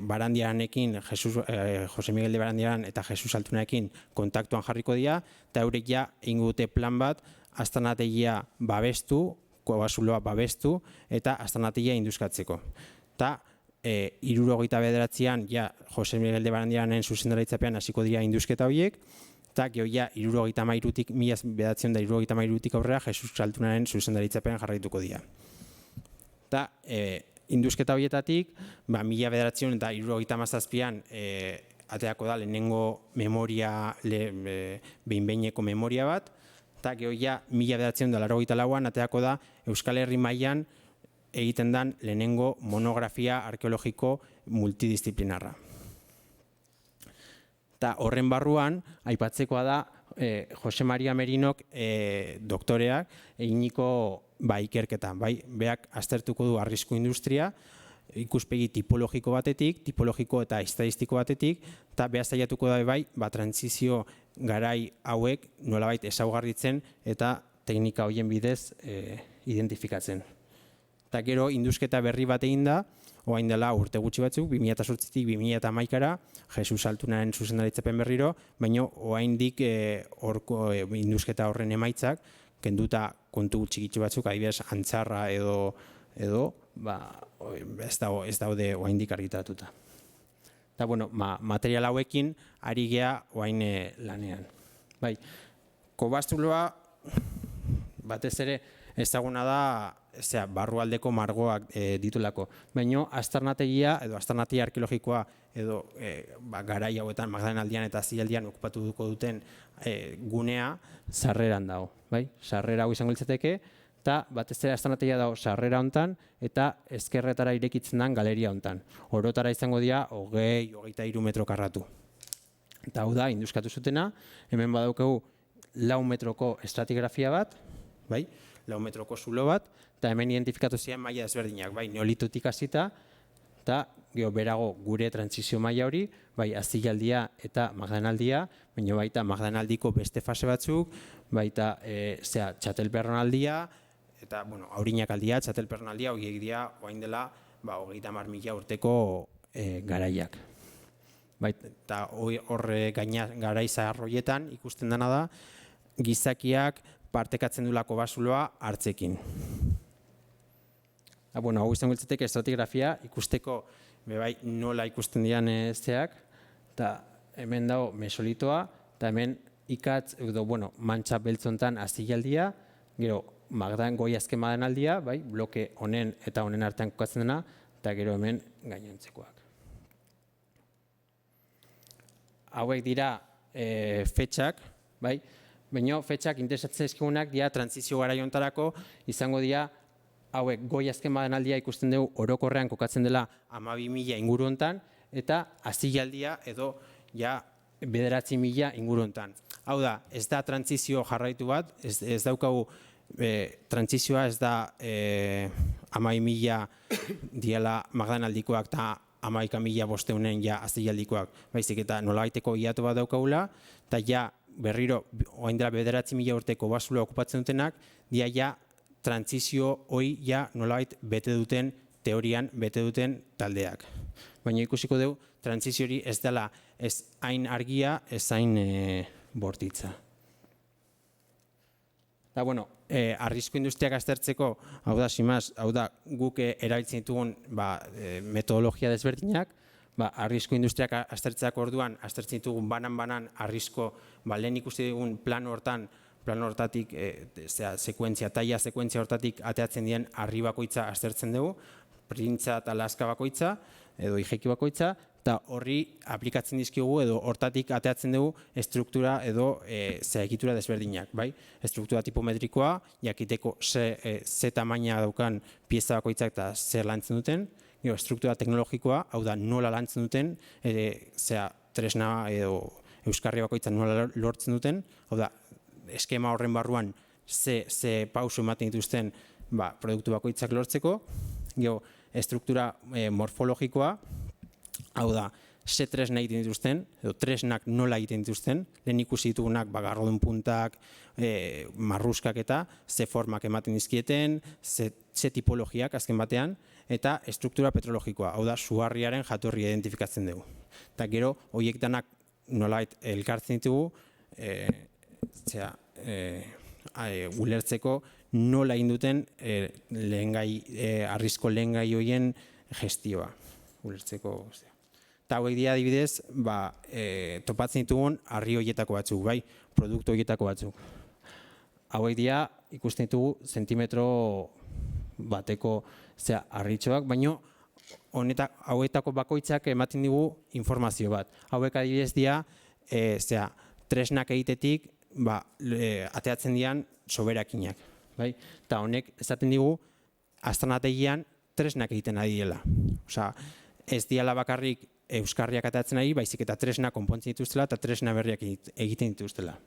Barandiaranekin, Jose Miguel de Barandiaran eta Jesus Altunarekin kontaktuan jarriko dira, eta eurek ja egingo dute plan bat, aztanategia babestu, kobazuloa babestu, eta aztanategia induzkatzeko. Eta 79an Jose Miguel de Barandiaranen zuzendaritzapean hasiko dira induzketa horiek, eta gero ja 1973tik aurrera Jesus Altunaren zuzendaritzapean jarraituko dira. Eta induzketa horietatik, 1977an ateako da lehenengo memoria, behin-behineko memoria bat, eta gero ja 1984an ateako da Euskal Herri mailan egiten den lehenengo monografia arkeologiko multidisciplinarra. Eta horren barruan, aipatzekoa da, Jose Maria Merinok doktoreak eginiko ikerketa. Beak aztertuko du arrisku industria, ikuspegi tipologiko batetik, tipologiko eta estadistiko batetik, eta beha saiatuko da trantsizio garai hauek nolabait ezaugarritzen eta teknika horien bidez identifikatzen. Eta gero indusketa berri bat egin da, orain dela urte gutxi batzuk, 2008tik 2011ra, Jesus Altunaren zuzendaritzapen berriro, baina oraindik horko indusketa horren emaitzak, kenduta kontu txikitsu batzuk, adibidez Antzarra edo ez daude oraindik argitaratuta. Eta material hauekin ari gea orain lanean. Kobazuloa batez ere ezaguna da barrualdeko margoak ditulako. Baina aztarnategia edo aztarnategia arkeologikoa edo garai hauetan Magdalenaldian eta Zilaldian okupatuko duten gunea sarreran dago. Sarrera hau izango litzateke eta batez ere aztarnategia dago sarrera hontan eta ezkerretara irekitzen den galeria hontan. Orotara izango dira 20-23 metro karratu. Eta hau da, induskatu zutena, hemen badaukagu 4 metroko estratigrafia bat, 4 metroko zulo bat, eta hemen identifikatu ziren maila ezberdinak, neolitotik hasita, eta berago gure trantsizio maila hori, Azilaldia eta Magdalenaldia, baina baita Magdalenaldiko beste fase batzuk, baita Txatel-Perronaldia, eta Aurinakaldia, Txatel-Perronaldia, horiek dira, orain dela, 30.000 urteko garaiak. Eta horre garai zahar horietan ikusten dena da, gizakiak partekatzen dulako basuloa hartzekin. Hau izango litzateke estratigrafia ikusteko nola ikusten dian zeak, eta hemen dago mesolitoa, eta hemen ikatz, mantxa beltzontan Azilaldia, gero goi azken Magdalenaldia, bloke honen eta honen artean kokatzen dena, eta gero hemen gainontzekoak. Hauek dira fetxak, baina fetxak interesatzen ezkigunak dira trantsizio garaiontarako izango dira hauek goi azken Magdalenaldia ikusten dugu orokorrean kokatzen dela 12.000 inguru hontan eta Azilaldia edo 9.000 inguru hontan. Hau da, ez da trantsizio jarraitu bat, ez daukagu trantsizioa ez da 12.000 diela Magdalenaldikoak eta 11.500 Azilaldikoak, baizik eta nolabaiteko hiatu bat daukagula, eta berriro, orain dela 9.000 urteko basuloa okupatzen dutenak, dia trantsizio hori nolabait bete duten, teorian bete duten taldeak. Baina ikusiko dugu, trantsizio hori ez dela ez hain argia, ez hain bortitza. Eta, arrisku industriak aztertzeko, hau da, guk erabiltzen ditugun metodologia desberdinak, arrisku industriak aztertzeak orduan, aztertzen ditugun banan arrisko, lehen ikusi dugun plan hortatik, taila sekuentzia hortatik ateatzen dien arri bakoitza aztertzen dugu, printza eta laska bakoitza, edo ijeki bakoitza, eta horri aplikatzen dizkigu edo hortatik ateatzen dugu estruktura edo egitura desberdinak. Estruktura tipometrikoa, jakiteko ze tamaina daukan pieza bakoitzak eta zer lantzen duten, estruktura teknologikoa, hau da nola lantzen duten, tresna edo euskarri bakoitza nola lortzen duten, hau da eskema horren barruan ze pauso ematen dituzten produktu bakoitzak lortzeko, estruktura morfologikoa, hau da, ze tresna egiten dituzten, edo tresnak nola egiten dituzten, lehen ikusi ditugunak garrodun puntak, marruskak eta ze formak ematen dizkieten, ze tipologiak azken batean, eta estruktura petrologikoa, hau da, suharriaren jatorria identifikatzen dugu. Eta gero, horiek danak nolait elkartzen ditugu, ulertzeko nola egin duten arrizko lehengai horien gestioa, ulertzeko. Eta hauek dira adibidez, topatzen ditugun harri horietako batzuk, produktu horietako batzuk. Hauek dira ikusten ditugu zentimetro bateko harritxoak, baina hauetako bakoitzak ematen digu informazio bat. Hauek adibidez dira tresnak egitetik ateatzen dian soberakinak. Eta honek esaten digu aztarnategian tresnak egiten ari dela. ez diala bakarrik euskarriak atatzen ari, baizik eta tresna konpontzen dituztela eta tresna berriak egiten dituztela.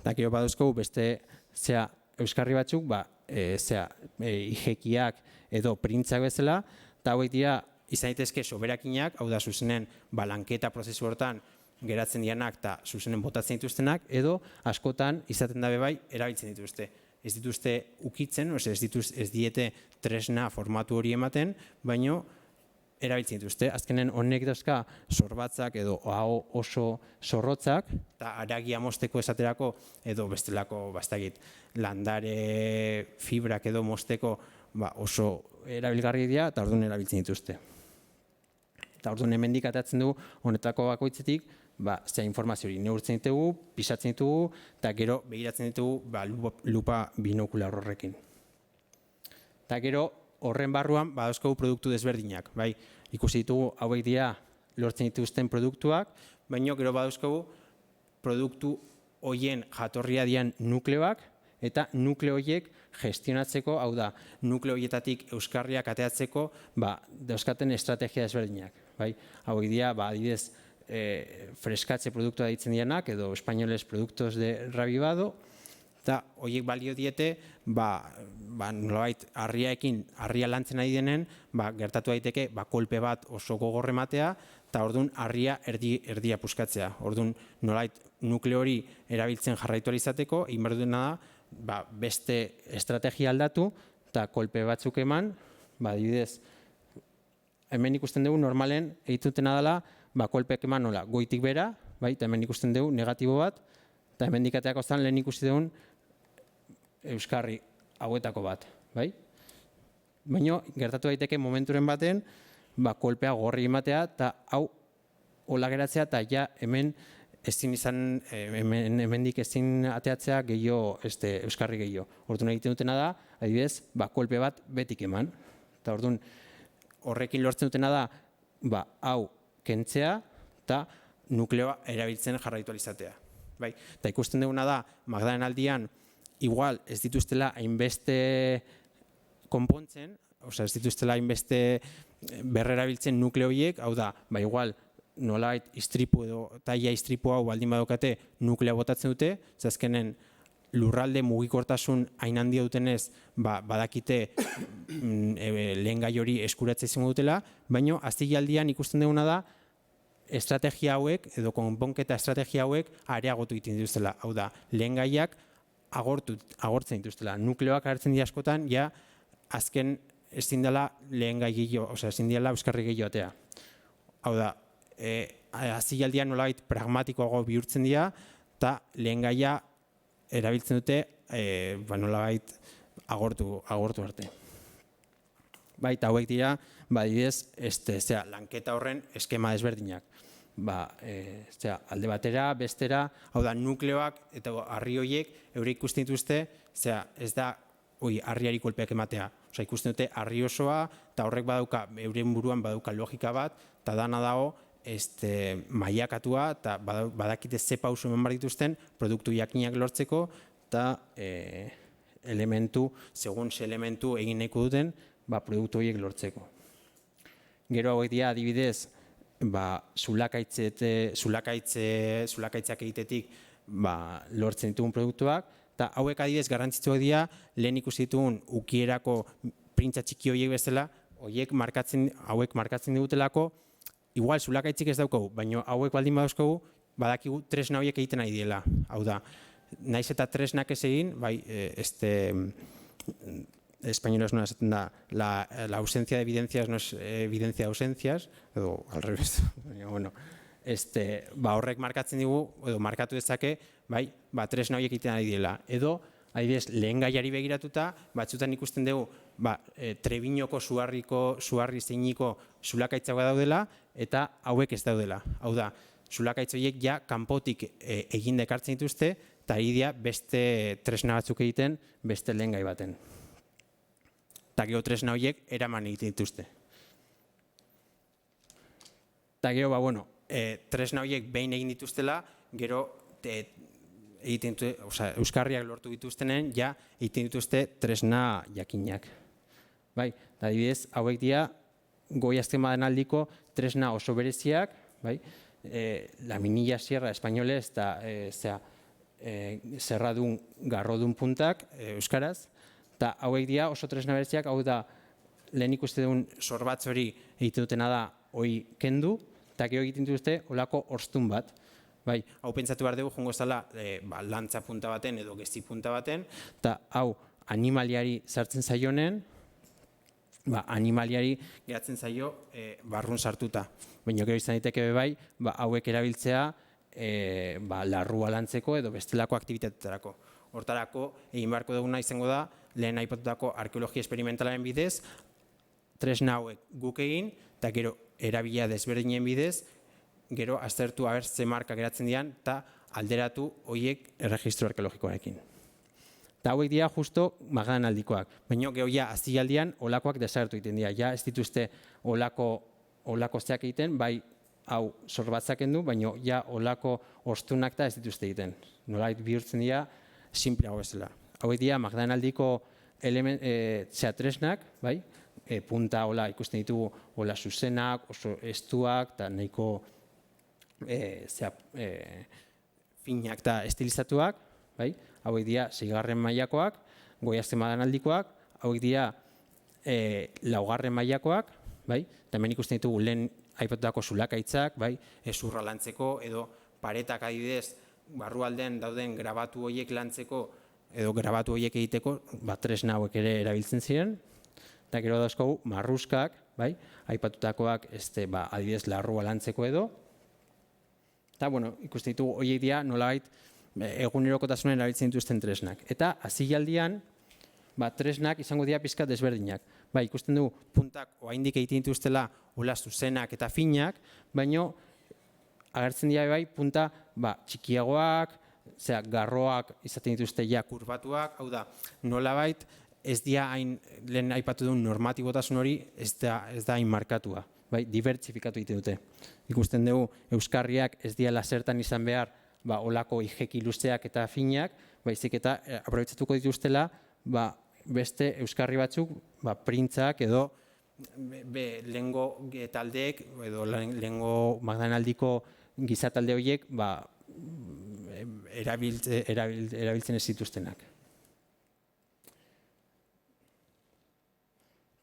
Eta gero badauzkogu beste euskarri batzuk, ijekiak edo printzak bezala, eta hauek dira izan daitezke soberakinak, hau da zuzenen lanketa prozesu hortan geratzen dianak eta zuzenen botatzen dituztenak, edo askotan izaten dabe bai erabiltzen dituzte. Ez dituzte ukitzen, ez diete tresna formatu hori ematen, baino erabiltzen dituzte. Azkenen honek dauzka sorbatzak edo oso zorrotzak, eta haragia mozteko esaterako edo bestelako landare fibrak edo mozteko oso erabilgarri dira eta orduan erabiltzen dituzte. Eta orduan hemendik atatzen dugu honetako bakoitzetik, zea informazio hori neurtzen ditugu, pisatzen ditugu, eta gero begiratzen ditugu lupa binokular horrekin. Eta gero horren barruan badauzkogu produktu desberdinak. Ikusi ditugu hauek dira lortzen dituzten produktuak, baina gero badauzkogu produktu horien jatorria dian nukleoak, eta nukleo horiek gestionatzeko, hau da, nukleo horietatik euskarriak ateatzeko dauzkaten estrategia desberdinak. Hauek dira, adibidez, freskatze produktua ditzen dianak, edo espainoles productos de rabibado, eta horiek balio diete, nolabait harria lantzen ari denen, gertatu daiteke kolpe bat oso gogor ematea, eta orduan harria erdia puskatzea. Orduan nolabait nukleo hori erabiltzen jarraitu izateko, egin behar duena da, beste estrategia aldatu, eta kolpe batzuk eman, adibidez, hemen ikusten dugu normalen egitutena dela, kolpeak eman nola goitik bera, eta hemen ikusten dugu negatibo bat, eta hemen dikateako zan lehen ikusi dugun euskarri hauetako bat. Baina gertatu daiteke momenturen baten, kolpea gorri ematea, eta hau hola geratzea, eta ja hemen hemendik ezin ateatzea euskarri gehiago. Orduan egiten dutena da, adibidez, kolpe bat betik eman. Eta orduan horrekin lortzen dutena da, hau kentzea eta nukleoa erabiltzen jarraitu izatea. Eta ikusten duguna da, Magdalen aldian, igual ez dituztela hainbeste konpontzen, ez dituztela hainbeste berrerabiltzen nukleo horiek, hau da, igual nolabait istripu edo taia istripu hau baldin badokate nuklea botatzen dute, azkenen lurralde mugikortasun hain handia dutenez badakite lehen gai hori eskuratzea izango dutela, baina aztialdian ikusten duguna da estrategia hauek edo konponketa estrategia hauek areagotu egiten dituztela. Hau da, lehen gaiak agortzen dituztela. Nukleoak agertzen dira askotan, ja azken ezin dela lehen gai gehiago, ezin dela euskarri gehiago atea. Hau da, aztialdian nolabait pragmatikoago bihurtzen dira, eta lehen gaia erabiltzen dute nolabait agortu arte. Eta hauek dira, adibidez, lanketa horren eskema desberdinak. Alde batera, bestera, hau da, nukleoak eta harri horiek eurek ikusten dituzte, ez da harriari kolpeak ematea. Ikusten dute harri osoa, eta horrek badauka, euren buruan badauka logika bat, eta dana dago, mailakatua eta badakite ze pausu eman behar dituzten produktu jakinak lortzeko eta segun ze elementu egin nahiko duten produktu horiek lortzeko. Gero hauek dira adibidez zulakaitzak egitetik lortzen ditugun produktuak, eta hauek adibidez garrantzitsuak dira lehen ikusi ditugun ukierako printza txiki horiek bezala, hauek markatzen digutelako. Igual, zulakaitzik ez daukagu, baina hauek baldin badauzkagu, badakigu tresna horiek egiten nahi diela. Hau da, naiz eta tresnak ez egin, espainolas nola esaten da, la ausencia de evidencias no es evidencia de ausencias, edo al revés, horrek markatzen digu, edo markatu dezake, tresna horiek egiten nahi diela. Edo, adibidez, lehen gaiari begiratuta, batzutan ikusten dugu, Trebiñoko suharri zeiniko zulakaitzak daudela, eta hauek ez daudela. Hau da, zulakaitz horiek ja kanpotik egin dekartzen dituzte, eta idea beste tresna batzuk egiten, beste lehen gai baten. Eta gero tresna horiek eraman egiten dituzte. Eta gero, tresna horiek behin egin dituztela, gero euskarriak lortu dituztenen, ja egiten dituzte tresna jakinak. Adibidez, hauek dira goi azken aldiko tresna oso bereziak, bai? Laminilla sierra espainolez eta zerradun garrodun puntak euskaraz, eta hauek dira oso tresna bereziak, hau da lehen ikuste duen sorbatz hori egiten dutena da hoi kendu, eta gero egiten dute olako orstun bat. Bai, hau pentsatu behar dugu jongo zela lantza punta baten edo gezi punta baten, eta hau animaliari sartzen zaionen, animaliari geratzen zaio barrun sartuta. Baina gero izan daiteke bai, hauek erabiltzea larrua lantzeko edo bestelako aktibitatetarako. Hortarako, egin beharko duguna izango da, lehen aipatutako arkeologia esperimentalaren bidez, tresna hauek guk egin, eta gero erabila desberdinen bidez, gero aztertu aber ze marka geratzen dian, eta alderatu horiek erregistro arkeologikoarekin. Eta hauek dira justo Magdan aldikoak. Baina gero ja azialdian olakoak desagertu egiten dira. Ja ez dituzte olako zeak egiten, bai hau sorbatzak endu, baina ja olako ostunak eta ez dituzte egiten. Nolait bihurtzen dira simple hau bezala. Hauek dira Magdan aldiko tresnak, bai? Punta hola ikusten ditugu hola zuzenak, oso estuak eta nahiko finak eta estilizatuak, bai? Hauek dira 6. mailakoak, goi azken Magdan aldikoak, hauek dira 4. mailakoak, bai? Eta hemen ikusten ditugu lehen aipatutako zulakaitzak, bai? Ezurra lantzeko edo paretak adibidez barrualdean dauden grabatu horiek lantzeko edo grabatu horiek egiteko, tresna hauek ere erabiltzen ziren. Eta gero dauzkagu marruskak, bai? Aipatutakoak adibidez larrua lantzeko edo. Eta ikusten ditugu horiek dira nolabait egunerokotasunen erabiltzen dituzten tresnak. Eta azialdian tresnak izango dira pixka desberdinak. Ikusten dugu puntak oraindik egiten dituztela hola zuzenak eta finak, baina agertzen dira bai punta txikiagoak, garroak izaten dituzte ja kurbatuak, hau da nolabait ez dira hain lehen aipatu duen normatibotasun hori ez da hain markatua, dibertsifikatu egiten dute. Ikusten dugu euskarriak ez dira zertan izan behar olako ijeki luzeak eta finak, baizik eta aprobetxatuko dituztela beste euskarri batzuk printzak edo lehengo taldeek edo lehengo Magdan aldiko gizatalde horiek erabiltzen ez zituztenak.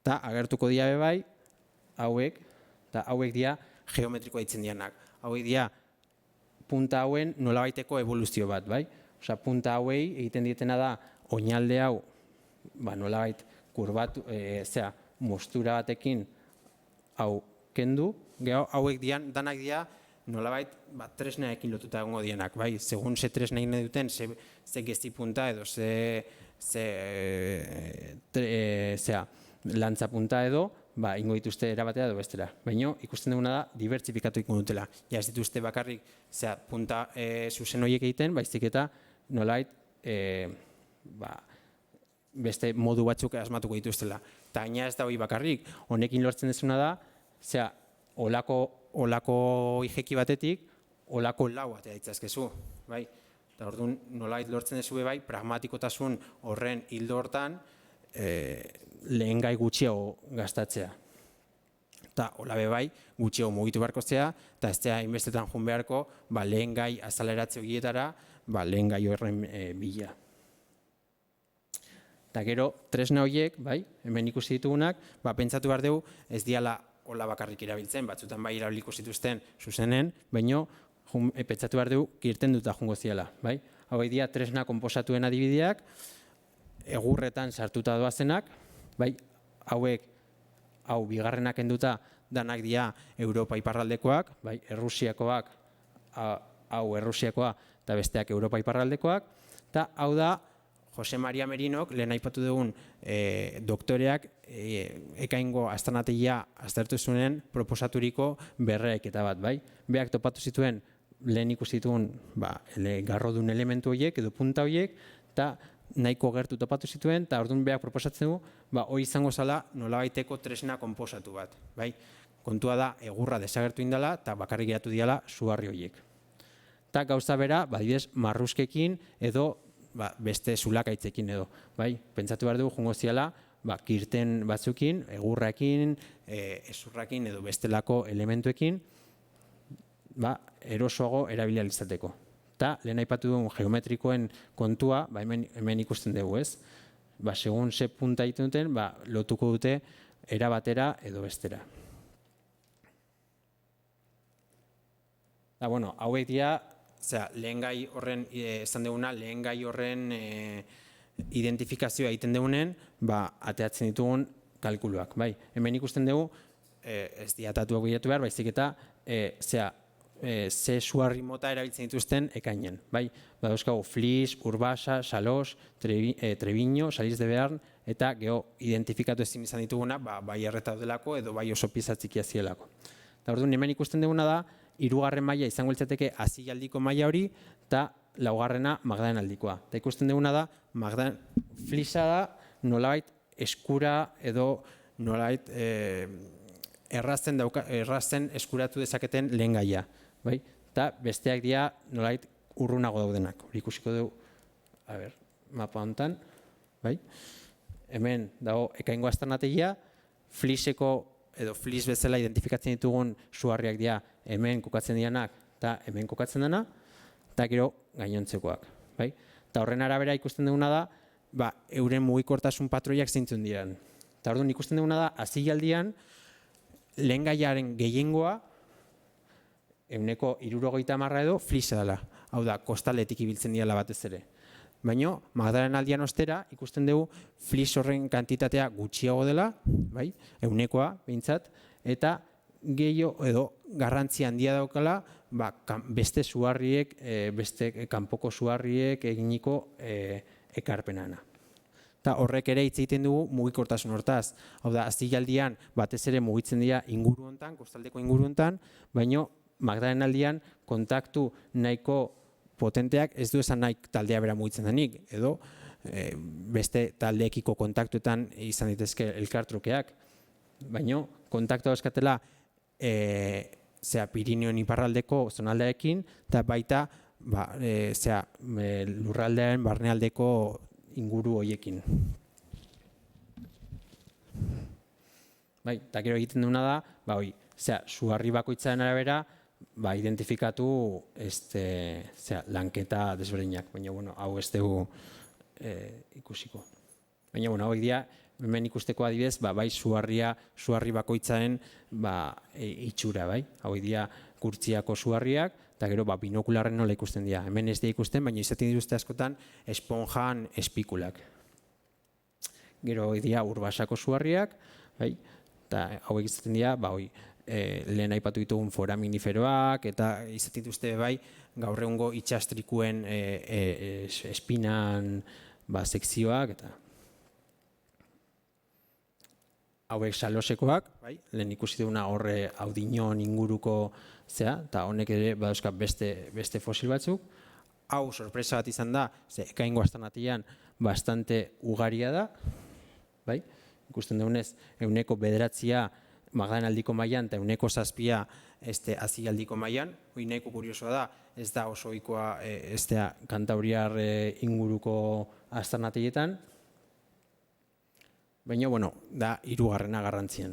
Eta agertuko dira bai hauek, eta hauek dira geometrikoa ditzen dianak. Hauek dira punta hauen nolabaiteko evoluzio bat, bai? Osea, punta hauei egiten dietena da oinalde hau nolabait kurbatu, mostura batekin hau kendu, hauek danak dira nolabait tresnaekin lotuta egongo dienak, bai? Segun ze tresna egin duten, ze gezi punta edo lantza punta edo, ingo dituzte erabatea edo bestera. Baina ikusten duguna da, dibertsifikatu ikon dutela. Ja ez dituzte bakarrik punta zuzen horiek egiten, baizik eta nolait beste modu batzuk asmatuko dituztela. Eta gaina ez da hori bakarrik, honekin lortzen dezuna da, olako ijeki batetik, olako lau batea ditzazkezu. Eta orduan nolait lortzen dezu bai, pragmatikotasun horren hildo hortan, lehen gai gutxiago gastatzea. Eta hola bai, gutxiago mugitu beharko zea, eta ez zea inbestetan joan beharko, lehen gai azaleratze horietara, lehen gai horren bila. Eta gero, tresna horiek, hemen ikusi ditugunak, pentsatu behar dugu, ez diala hola bakarrik erabiltzen, batzutan erabiliko zituzten zuzenen, baina pentsatu behar dugu, kirtenduta joango ziala. Hau dira tresna konposatuen adibideak, egurretan sartuta doazenak, hauek, hau bigarrenak enduta danak dira Europa iparraldekoak, Errusiakoak, hau Errusiakoa eta besteak Europa iparraldekoak, eta hau da Jose Maria Merinok, lehen aipatu dugun doktoreak, ekaingo astronatia aztertu zuen proposaturiko berreeketa bat, Beak topatu zituen lehen ikusi dituen garrodun elementu horiek edo punta horiek, eta nahiko gertu topatu zituen, eta orduan beak proposatzen du, hori izango zala nolabaiteko tresna konposatu bat. Kontua da, egurra desagertu indala, eta bakarrik geratu diala suharri horiek. Eta gauza bera, adibidez, marruskekin edo beste zulakaitzekin edo. Pentsatu behar dugu, jungo ziala, kirten batzukin, egurrakin, ezurrakin edo bestelako elementuekin erosoago erabili ahal izateko. Eta lehen aipatu duen geometrikoen kontua, hemen ikusten dugu, ez? Segun ze punta egiten duten, lotuko dute era batera edo bestera. Hauek dira, lehen gai horren, esan duguna, lehen gai horren identifikazioa egiten dugunen, ateatzen ditugun kalkuluak. Hemen ikusten dugu, ez diatatuak bilatu behar, baizik eta ze suharri mota erabiltzen dituzten ekainen. Dauzkagu Flix, Urbasa, Salos, Treviño, Salis de Bearn, eta identifikatu ezin izan dituguna, bai erreta daudelako edo bai oso pieza txikia zielako. Eta orduan hemen ikusten duguna da, 3. maila izango litzateke azilaldiko maila hori, eta 4. magdalenaldikoa. Eta ikusten duguna da, Flixa da nolabait eskura edo nolabait errazten eskuratu dezaketen lehen gaia. Eta besteak dira nolabait urrunago daudenak. Hori ikusiko dugu, mapa honetan. Hemen dago ekaingo aztarnategia, Flixeko edo Flix bezala identifikatzen ditugun suharriak dira hemen kokatzen dianak eta hemen kokatzen dena, eta gero gainontzekoak. Eta horren arabera ikusten duguna da, euren mugikortasun patroiak zeintzun diren. Eta orduan ikusten duguna da, azilaldian, lehen gaiaren gehiengoa, 70% edo Flixa dela. Hau da, kostaletik ibiltzen diala batez ere. Baina, magdalenaldian ostera, ikusten dugu Flix horren kantitatea gutxiago dela, 100%, behintzat, eta gehiago edo garrantzi handia daukala beste suharriek, beste kanpoko suharriek eginiko ekarpenana. Eta horrek ere hitz egiten dugu mugikortasun hortaz. Hau da, azilaldian batez ere mugitzen dira inguru hontan, kostaldeko inguru hontan, baina magdalenaldian kontaktu nahiko potenteak ez du esan nahi taldea bera mugitzen denik, edo beste taldeekiko kontaktuetan izan ditezke elkartrukeak. Baina kontaktua euskatela Pirineon iparraldeko zonaldeekin, eta baita lurraldearen barnealdeko inguru horiekin. Eta gero egiten duguna da, suharri bakoitzaren arabera, identifikatu lanketa desberdinak, baina hau ez dugu ikusiko. Baina hauek dira, hemen ikusteko adibidez, bai suharri bakoitzaren itxura, hauek dira kurtziako suharriak, eta gero binokularren nola ikusten dira. Hemen ez dira ikusten, baina izaten dituzte askotan esponjan espikulak. Gero hauek dira Urbasako suharriak, eta hauek izaten dira, lehen aipatu ditugun foraminiferoak, eta izaten dituzte gaur egungo itxastrikuen espinan sekzioak, eta hauek Salosekoak, lehen ikusi duguna horre Audiñon inguruko eta honek ere badauzka beste fosil batzuk. Hau sorpresa bat izan da, ekaingo aztarnatian bastante ugaria da, ikusten dugunez, 9% magdalenaldiko mailan eta 7% azilaldiko mailan. Hori nahiko kuriosoa da, ez da oso ohikoa Kantabriar inguruko aztarnategietan. Baina, da 3. garrantzian.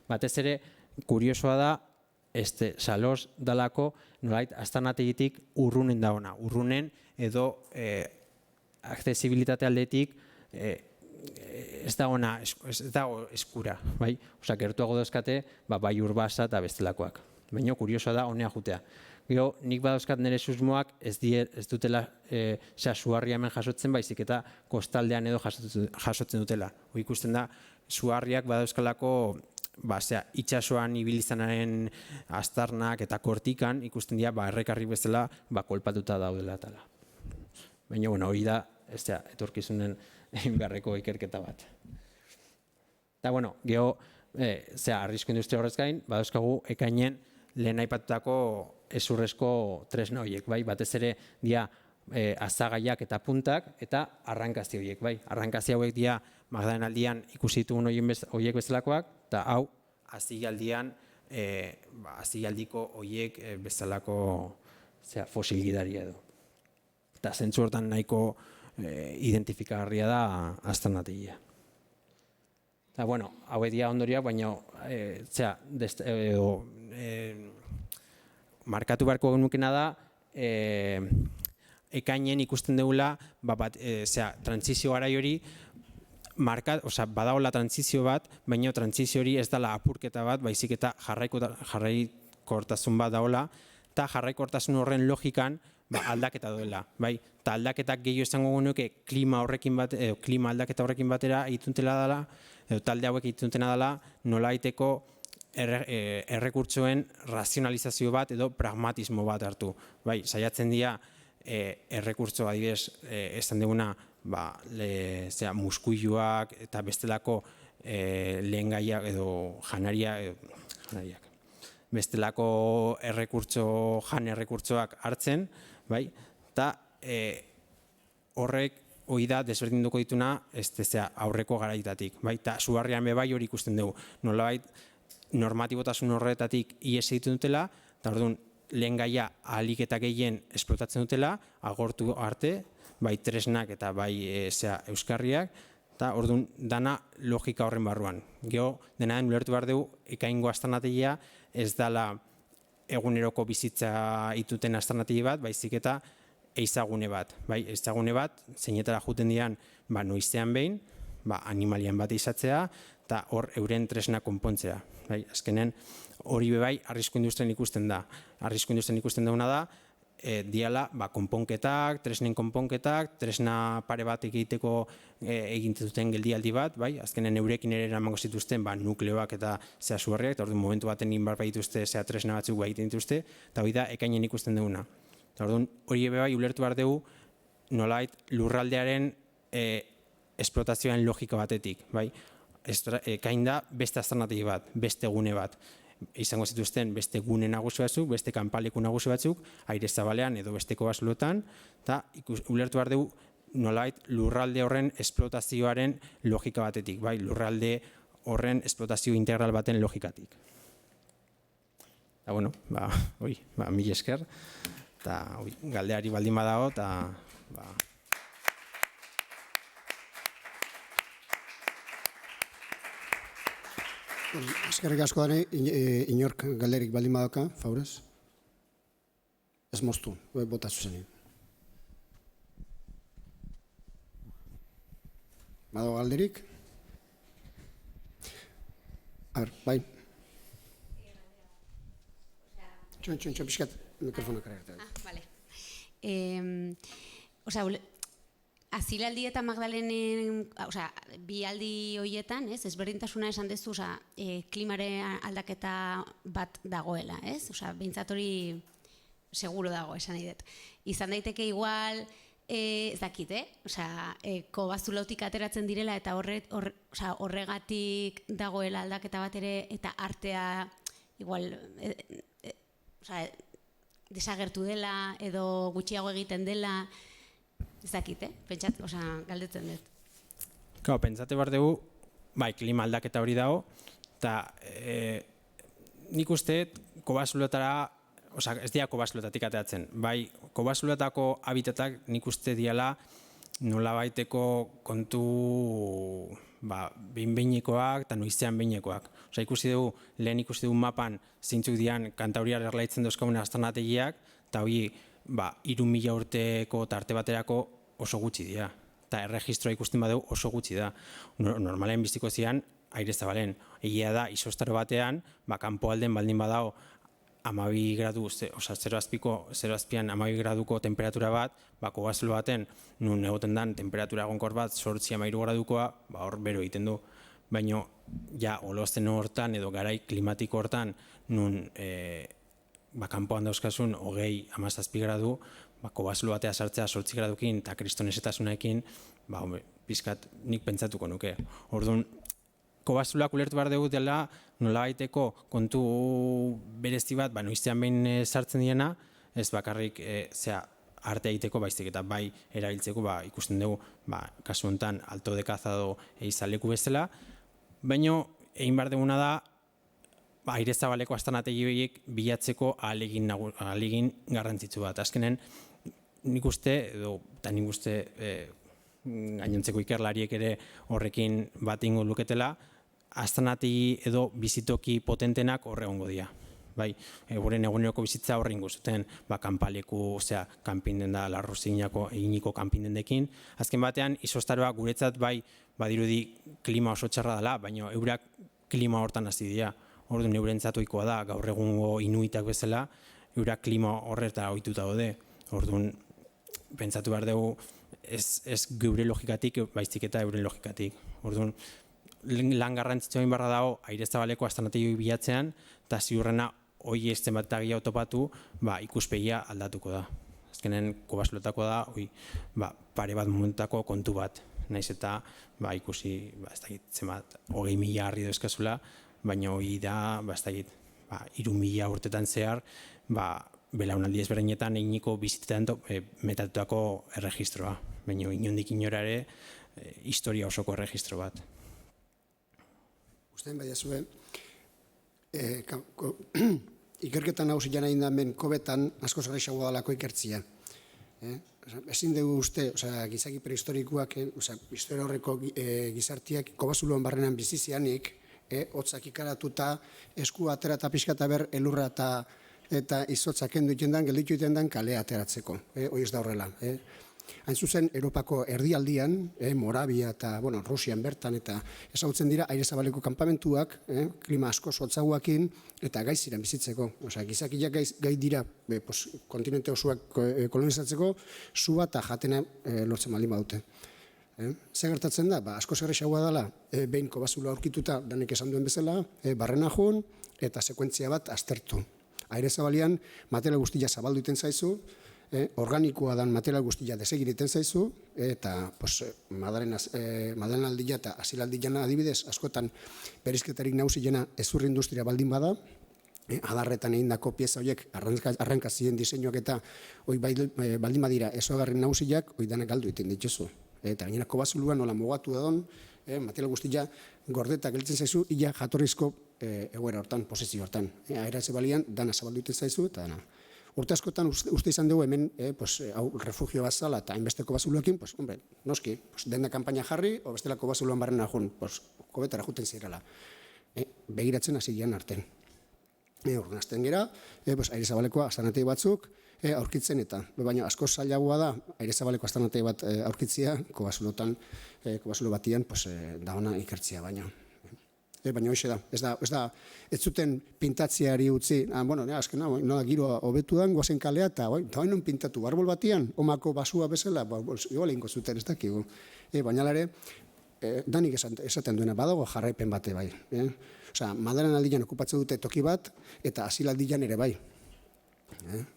Batez ere, kuriosoa da, Salos dalako nolait aztarnategitik urrunen da ona. Urrunen edo aksesibilitate aldetik ez dago eskura. Gertuago dauzkate, bai Urbasa eta bestelakoak. Baina, kuriosoa da, honea jutea. Gero, nik badauzkat nire susmoak ez dutela suharria hemen jasotzen, baizik eta kostaldean edo jasotzen dutela. Hoi ikusten da, suharriak badauzkalako itxasoan ibilizanaren aztarnak eta kortikan ikusten dira errekarri bezala kolpatuta daudela. Baina, hori da, etorkizunen egin beharreko ikerketa bat. Eta, gero, arrisku industria horrez gain, badauzkagu ekainen lehen aipatutako ezurrezko tresna horiek, batez ere dira azagaiak eta puntak eta arrankazti horiek, Arrankazti hauek dira magdalenaldian ikusi ditugun horiek bezalakoak, eta hau azilaldian, azilaldiko horiek bezalako fosil gidaria edo. Eta zentzu hortan nahiko identifikagarria da aztarnategia. Eta, bueno, hauek dira ondorioak, baina, markatu beharko genukena da, ekainen ikusten dugula, trantsizio garai hori, badagoela trantsizio bat, baina trantsizio hori ez dela apurketa bat, baizik eta jarraikortasun bat dagoela, eta jarraikortasun horren logikan aldaketa duela. Eta aldaketak gehiago esango genuke klima aldaketa horrekin batera egituntela dela, edo talde hauek egituntena dela, nola aiteko errekurtsoen razionalizazio bat edo pragmatismo bat hartu. Saiatzen dira errekurtso adibidez esan duguna muskuiluak eta bestelako lehengaiak edo janariak. Bestelako errekurtsoak hartzen, eta horrek hori da desberdinduko dituna aurreko garaitatik. Eta sugarrian bebai hori ikusten dugu. Nolabait normatibotasun horretatik ihes egiten dutela, eta orduan lehen gaia ahalik eta gehien esplotatzen dutela, agortu arte, bai tresnak eta bai euskarriak, eta orduan dana logika horren barruan. Gero, dena den ulertu behar dugu, ekaingo astanategia ez dela eguneroko bizitza ituten astanategia bat, baizik eta eizagune bat. Eizagune bat, zeinetara juten dian noizean behin, animalian bat izatzea, eta hor euren tresna konpontzea. Azkenen hori bebai arrisku industrian ikusten da. Arrisku industrian ikusten dauna da, diala konponketak, tresnen konponketak, tresna pare bat egiteko egintzen duten geldialdi bat, azkenen eurekin ere eramango zituzten nukleoak eta sugarriak, eta orduan momentu baten inbar dituzte tresna batzuk egiten dituzte, eta hori da ekainen ikusten duguna. Orduan hori bai ulertu behar dugu nolait lurraldearen esplotazioaren logika batetik. Ekain da beste astanategia bat, beste gune bat. Izango zituzten beste gune nagusi batzuk, beste kanpaleku nagusi batzuk, aire zabalean edo besteko basuluetan, eta ulertu behar dugu nolait lurralde horren esplotazioaren logika batetik, lurralde horren esplotazio integral baten logikatik. Eta, bueno, mila esker, eta galdeari baldin badago, eta... Eskerrik asko dani, inork galderik baldin badauka, favorez? Ez moztu, bota zuzenean. Badago galderik? A ber, bai. Txon, pixkat, mikrofonak karagatzen. Vale. Azilaldi eta Magdalenen, bi aldi horietan, ezberdintasuna esan dezu, klimaren aldaketa bat dagoela, behintzat hori seguro dago, esan nahi dut. Izan daiteke igual, ez dakit, kobazulautik ateratzen direla eta horregatik dagoela aldaketa bat ere, eta artea igual desagertu dela edo gutxiago egiten dela, ez dakit, galdetzen dut. Pentsate behar dugu, klima aldaketa hori dago, eta nik uste kobazuletara, ez dira kobazuletatik ateratzen, kobazuletako habitatak nik uste diala nola baiteko kontu behin-behinekoak eta noizean behinekoak. Lehen ikusi dugu mapan zeintzuk dian Kantauriar erlaitzen dauzkagun astanategiak, eta hori 3.000 urteko tarte baterako oso gutxi dira. Eta erregistroa ikusten badugu oso gutxi da. Normalen biziko zian aire zabalen. Egia da, isostaro batean, kanpoalden baldin badago 12 gradu, zero azpian 12 graduko temperatura bat, kobazulo baten, nun egoten den temperatura egonkor bat, 8-13 gradukoa, hor bero egiten du. Baina, ja, olozten hortan edo garai klimatiko hortan, nun kanpoan dauzkasun 20-17 gradu, kobazulo batea sartzea 8 gradukin eta kristonesetasunekin, pizkat nik pentsatuko nuke. Orduan, kobazuloak ulertu behar dugu dela nola baiteko kontu berezi bat, noizean behin sartzen diena, ez bakarrik arte egiteko baizik eta bai erabiltzeko ikusten dugu, kasu honetan alto de cazado izaleku bezala, baina egin behar duguna da aire zabaleko astanategi horiek bilatzeko ahalegin garrantzitsu bat. Azkenen nik uste, eta nik uste gainontzeko ikerlariek ere horrekin bat ingo luketela, astronati edo bizitoki potentenak horre egongo dira. Bai, euren eguneroko bizitza horre ingo zuten, kanpaleku, kanpinden da, larrozinako eginiko kanpindendekin. Azken batean, izostaroa guretzat bai, badirudi klima oso txarra dela, baina eurak klima hortan hasi dira. Orduan eurentzat ohikoa da, gaur egungo inuitak bezala, eurak klima horreta ohituta daude. Orduan, pentsatu behar dugu, ez geure logikatik, baizik eta euren logikatik. Orduan, lan garrantzitsua egin barra dago, aire zabaleko astronauti bilatzean, eta ziurrena hoi ez zenbat eta gehiago topatu, ikuspegia aldatuko da. Azkenen kobazuloetako da, pare bat momentako kontu bat. Naiz eta ikusi, ez dakit, zenbat, 20.000 harri dozkazula, baina hori da, ez dakit, 3.000 urtetan zehar, belaunaldi ezberdinetan eginiko bizitetan metatutako erregistroa. Baina inondik inora ere, historia osoko erregistro bat. Ustean baina zuen, ikerketan hausi jana indamen kobetan asko zarrexagoa dalako ikertzia. Ezin dugu uste, gizaki prehistorikoak, historia horreko gizartiak kobazuloan barrenan bizizianik, hotzak ikaratuta, esku atera eta pixka ber elurra eta izotzak kendu itendan, gelditu itendan kalea ateratzeko. Hoi ez da horrela. Hain zuzen, Europako erdialdian, Moravia eta Rusian bertan, eta ezagutzen dira aire zabaleko kanpamentuak, klima asko hotzagoakin, eta gai ziren bizitzeko. Gizakiak gai dira kontinente osoak kolonizatzeko, sua eta jatena lortzen baldin badute. Zer gertatzen da? Asko zerrexagoa dela, behin kobazulo aurkituta, danek esan duen bezala, barrena joan, eta sekuentzia bat aztertu. Aire zabalian, material guztia zabaldu iten zaizu, organikoa dan material guztia desegin iten zaizu, eta madalen aldila eta asilaldilana adibidez, askotan berizketarik nagusiena ezur industria baldin bada, adarretan egindako pieza horiek arrankazien diseinuak eta baldin badira ezogarren nagusiak, hori danak galdu iten dituzu. Eta gainera kobazuluan nola mugatu dadon, material guztia gordeta gelditzen zaizu, ia jatorrizko egoera hortan, posizio hortan. Aire zabalian dana zabaldu iten zaizu, eta dana. Urte askotan uste izan dugu hemen hau refugio bat zala eta hainbesteko bazuloekin, noski, denda kanpaina jarri, o bestelako bazuloan barrena jun, kobetara juten zirela. Begiratzen hasi gian arten. Organazten gira, aire zabalekoa astronauti batzuk aurkitzen eta, baina asko zailagoa da aire zabaleko astronauti bat aurkitzia, kobazulo batian da ona ikertzia baina. Baina hoxe da, ez zuten pintatziari utzi, azken nola giroa hobetu dan, guazen kalea, eta hain non pintatu, barbol batian, omako basua bezala, igual egingo zuten ez dakigu. Baina ere, danik esaten duena, badago jarraipen bate bai. Madalen aldian okupatzen dute toki bat, eta asilaldian ere bai.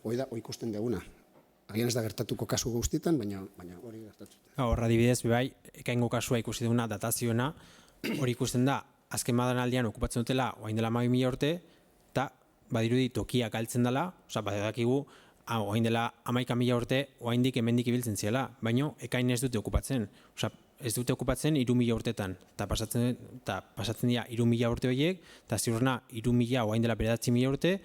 Hoi da, hoi ikusten deguna. Agian ez da gertatuko kasu guztietan, baina hori gertatu. Horra dibidez, bai, ekaingo kasua ikusi duguna datazioena, hori ikusten da, azken Madalenaldian okupatzen dutela orain dela 12.000 urte, eta badirudi tokiak galtzen dela, badakigu, orain dela 11.000 urte, oraindik hemendik ibiltzen ziela, baina ekain ez dute okupatzen. Ez dute okupatzen 3.000 urtetan, eta pasatzen dira 3.000 urte horiek, eta ziurrena 3.000 orain dela 9.000 urte,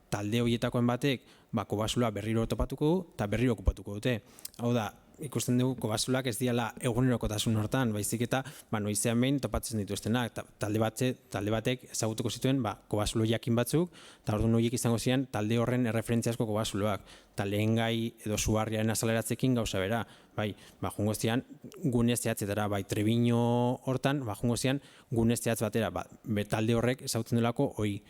talde horietakoen batek kobazula berriro topatuko du, eta berriro okupatuko dute. Hau da, ikusten dugu kobazulak ez diala egunerokotasun hortan, baizik eta noizean behin topatzen dituztenak, eta talde batek ezagutuko zituen kobazulo jakin batzuk, eta orduan horiek izango ziren talde horren erreferentziazko kobazuloak, eta lehen gai edo suharriaren azaleratzekin gauza bera, jungo zian gune zehatzetara, Trebino hortan, jungo zian gune zehatz batera, talde horrek ezagutzen delako hori,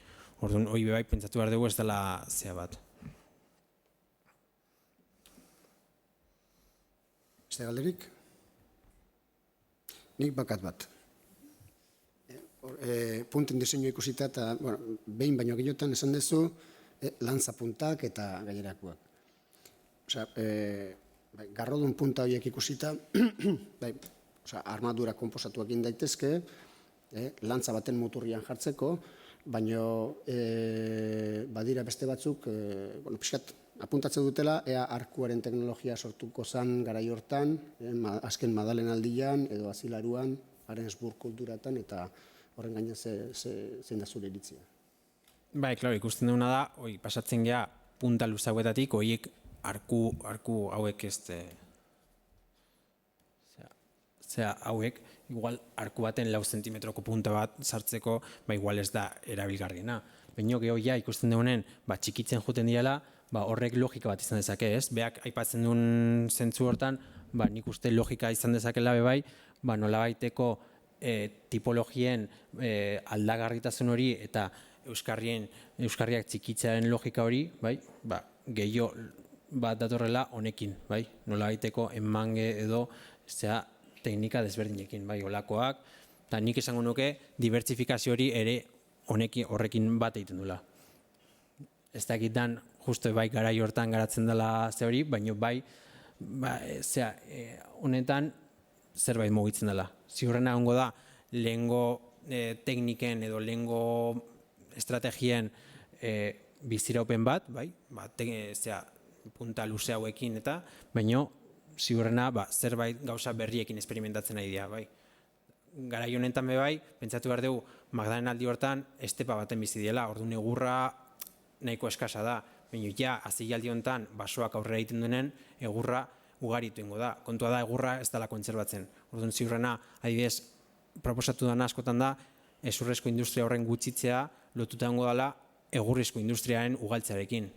orduan hori bebai pentsatu behar dugu ez dela zea bat. Zer galderik? Nik bakat bat. Punten diseinu ikusita eta behin baino gehiotan esan duzu lantza puntak eta gainerakoak. Garrodun punta horiek ikusita, armadura konposatuak egin daitezke, lantza baten muturrian jartzeko, baino badira beste batzuk, pixkat, apuntatzen dutela, ea arkuaren teknologia sortuko zan garai hortan, azken Madalen aldian, edo azilaruan, Arensburg kulturatan, eta horren gaina zein da zure iritzia. Klaro, ikusten duguna da, pasatzen gea punta luzauetatik, horiek arku hauek hauek, igual arku baten 4 zentimetroko punta bat sartzeko, igual ez da erabilgarriena. Baina geho ja ikusten dugunen, txikitzen juten diala, horrek logika bat izan dezake, ez? Beak aipatzen duen zentzu hortan, nik uste logika izan dezakela bebai, nolabaiteko tipologien aldagarritasun hori eta euskarriak txikitzearen logika hori, gehiago bat datorrela honekin, nolabaiteko emange edo teknika desberdinekin, olakoak, eta nik esango nuke dibertsifikazio hori ere horrekin bat egiten dula. Ez dakitan, justu garai hortan garatzen dela ze hori, baina honetan zerbait mugitzen dela. Ziurrena egongo da, lehengo tekniken edo lehengo estrategien biziraupen bat, punta luze hauekin eta, baina ziurrena zerbait gauza berriekin esperimentatzen nahi dira. Garai honetan pentsatu behar dugu, Magdalena aldi hortan estepa baten bizi diela, orduan egurra nahiko eskasa da, baina ja, azilaldi honetan basoak aurrera egiten denen, egurra ugaritu ingo da. Kontua da, egurra ez dela kontserbatzen. Orduan ziurrena, adibidez, proposatu dena askotan da, ezurrezko industria horren gutxitzea lotuta ingo dela egurrizko industriaren ugaltzearekin.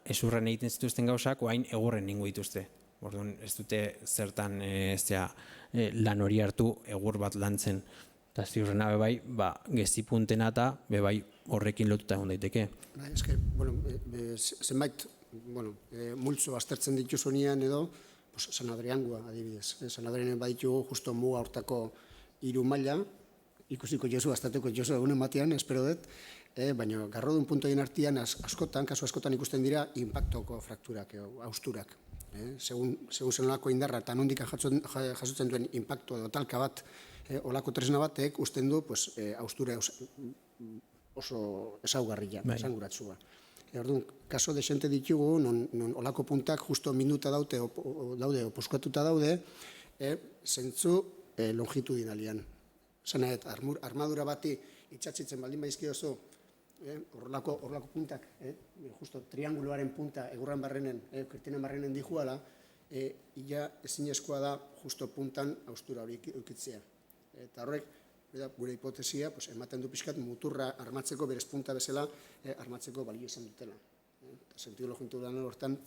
Ezurren egiten zituzten gauzak, oain egurren ningu dituzte. Orduan ez dute zertan lan hori hartu egur bat lantzen. Eta ziurrena gezipuntena eta horrekin lotuta egon daiteke. Zenbait, multzo aztertzen dituzunean edo, San Adriangoa adibidez. San Adrianen baditugu justo muga hortako 3 maila, ikusiko jozu, aztertuko jozu egunen batean, espero dut, baina garrodun puntoien artean kasu askotan ikusten dira inpaktoko frakturak, hausturak. Segun zenolako indarra eta nondik jasotzen duen inpaktu edo talka bat, olako tresna batek usten du haustura oso esaugarria, esanguratsua. Orduan, kaso desente ditugu, non olako puntak justo minuta daude, oposkatuta daude, zentzu longitudinalian. Zanaet, armadura bati itxatzitzen baldin baizkiozu, horrelako puntak, justo trianguloaren punta egurran barrenen, kirtinen barrenen dijuala, ia ezinezkoa da justo puntan haustura hori eukitzea. Eta horrek, gure hipotesia, ematen du pixkat muturra armatzeko, berez punta bezala, armatzeko balio izan dutela. Sentido longitudinal hortan,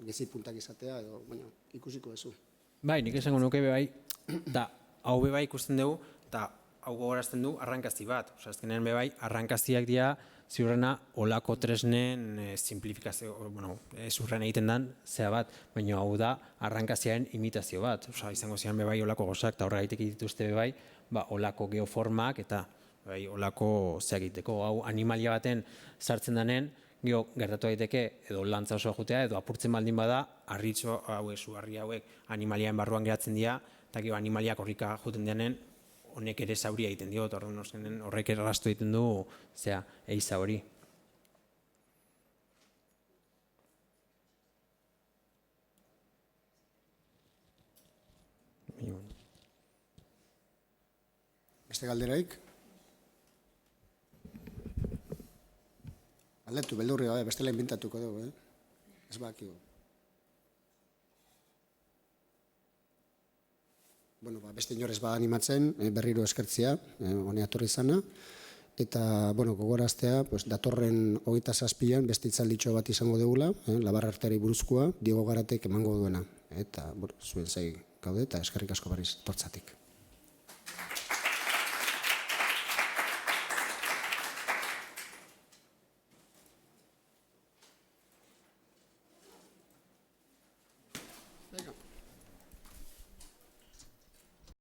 gezi puntak izatea, edo, baina, ikusiko duzu. Nik esango nuke bebai, eta hau bebai ikusten dugu, eta hau gogorazten du arrankazti bat. Azkenean bebai, arrankaztiak dira ziurrena olako tresnen simplifikazio, zurren egiten den zea bat, baina hau da arrankaztiaren imitazio bat. Izango zian bebai olako gozak, eta horregaitek dituzte bebai, olako geoformak eta olako zeak egiteko. Hau animalia baten sartzen denen, geho gertatu daiteke edo lantza osoa jutea, edo apurtzen baldin bada, harritxo hauek, zugarri hauek animaliaen barruan geratzen dira, eta geho animaliak horrika juten denen, honek ere zauria egiten dio, eta horrek errastu egiten du, eiza hori. Beste galderaik? Aldetu, beldurri gabe, bestela inbintatuko dugu, ez bakigu. Beste inorez animatzen, berriro eskertzea, honea etorri izana, eta gogoraztea, datorren 27an beste hitzalditxo bat izango dugula, Labar arteari buruzkoa, Diego Garatek emango duena, eta zuen zai gaude, eta eskerrik asko berriz tortzatik.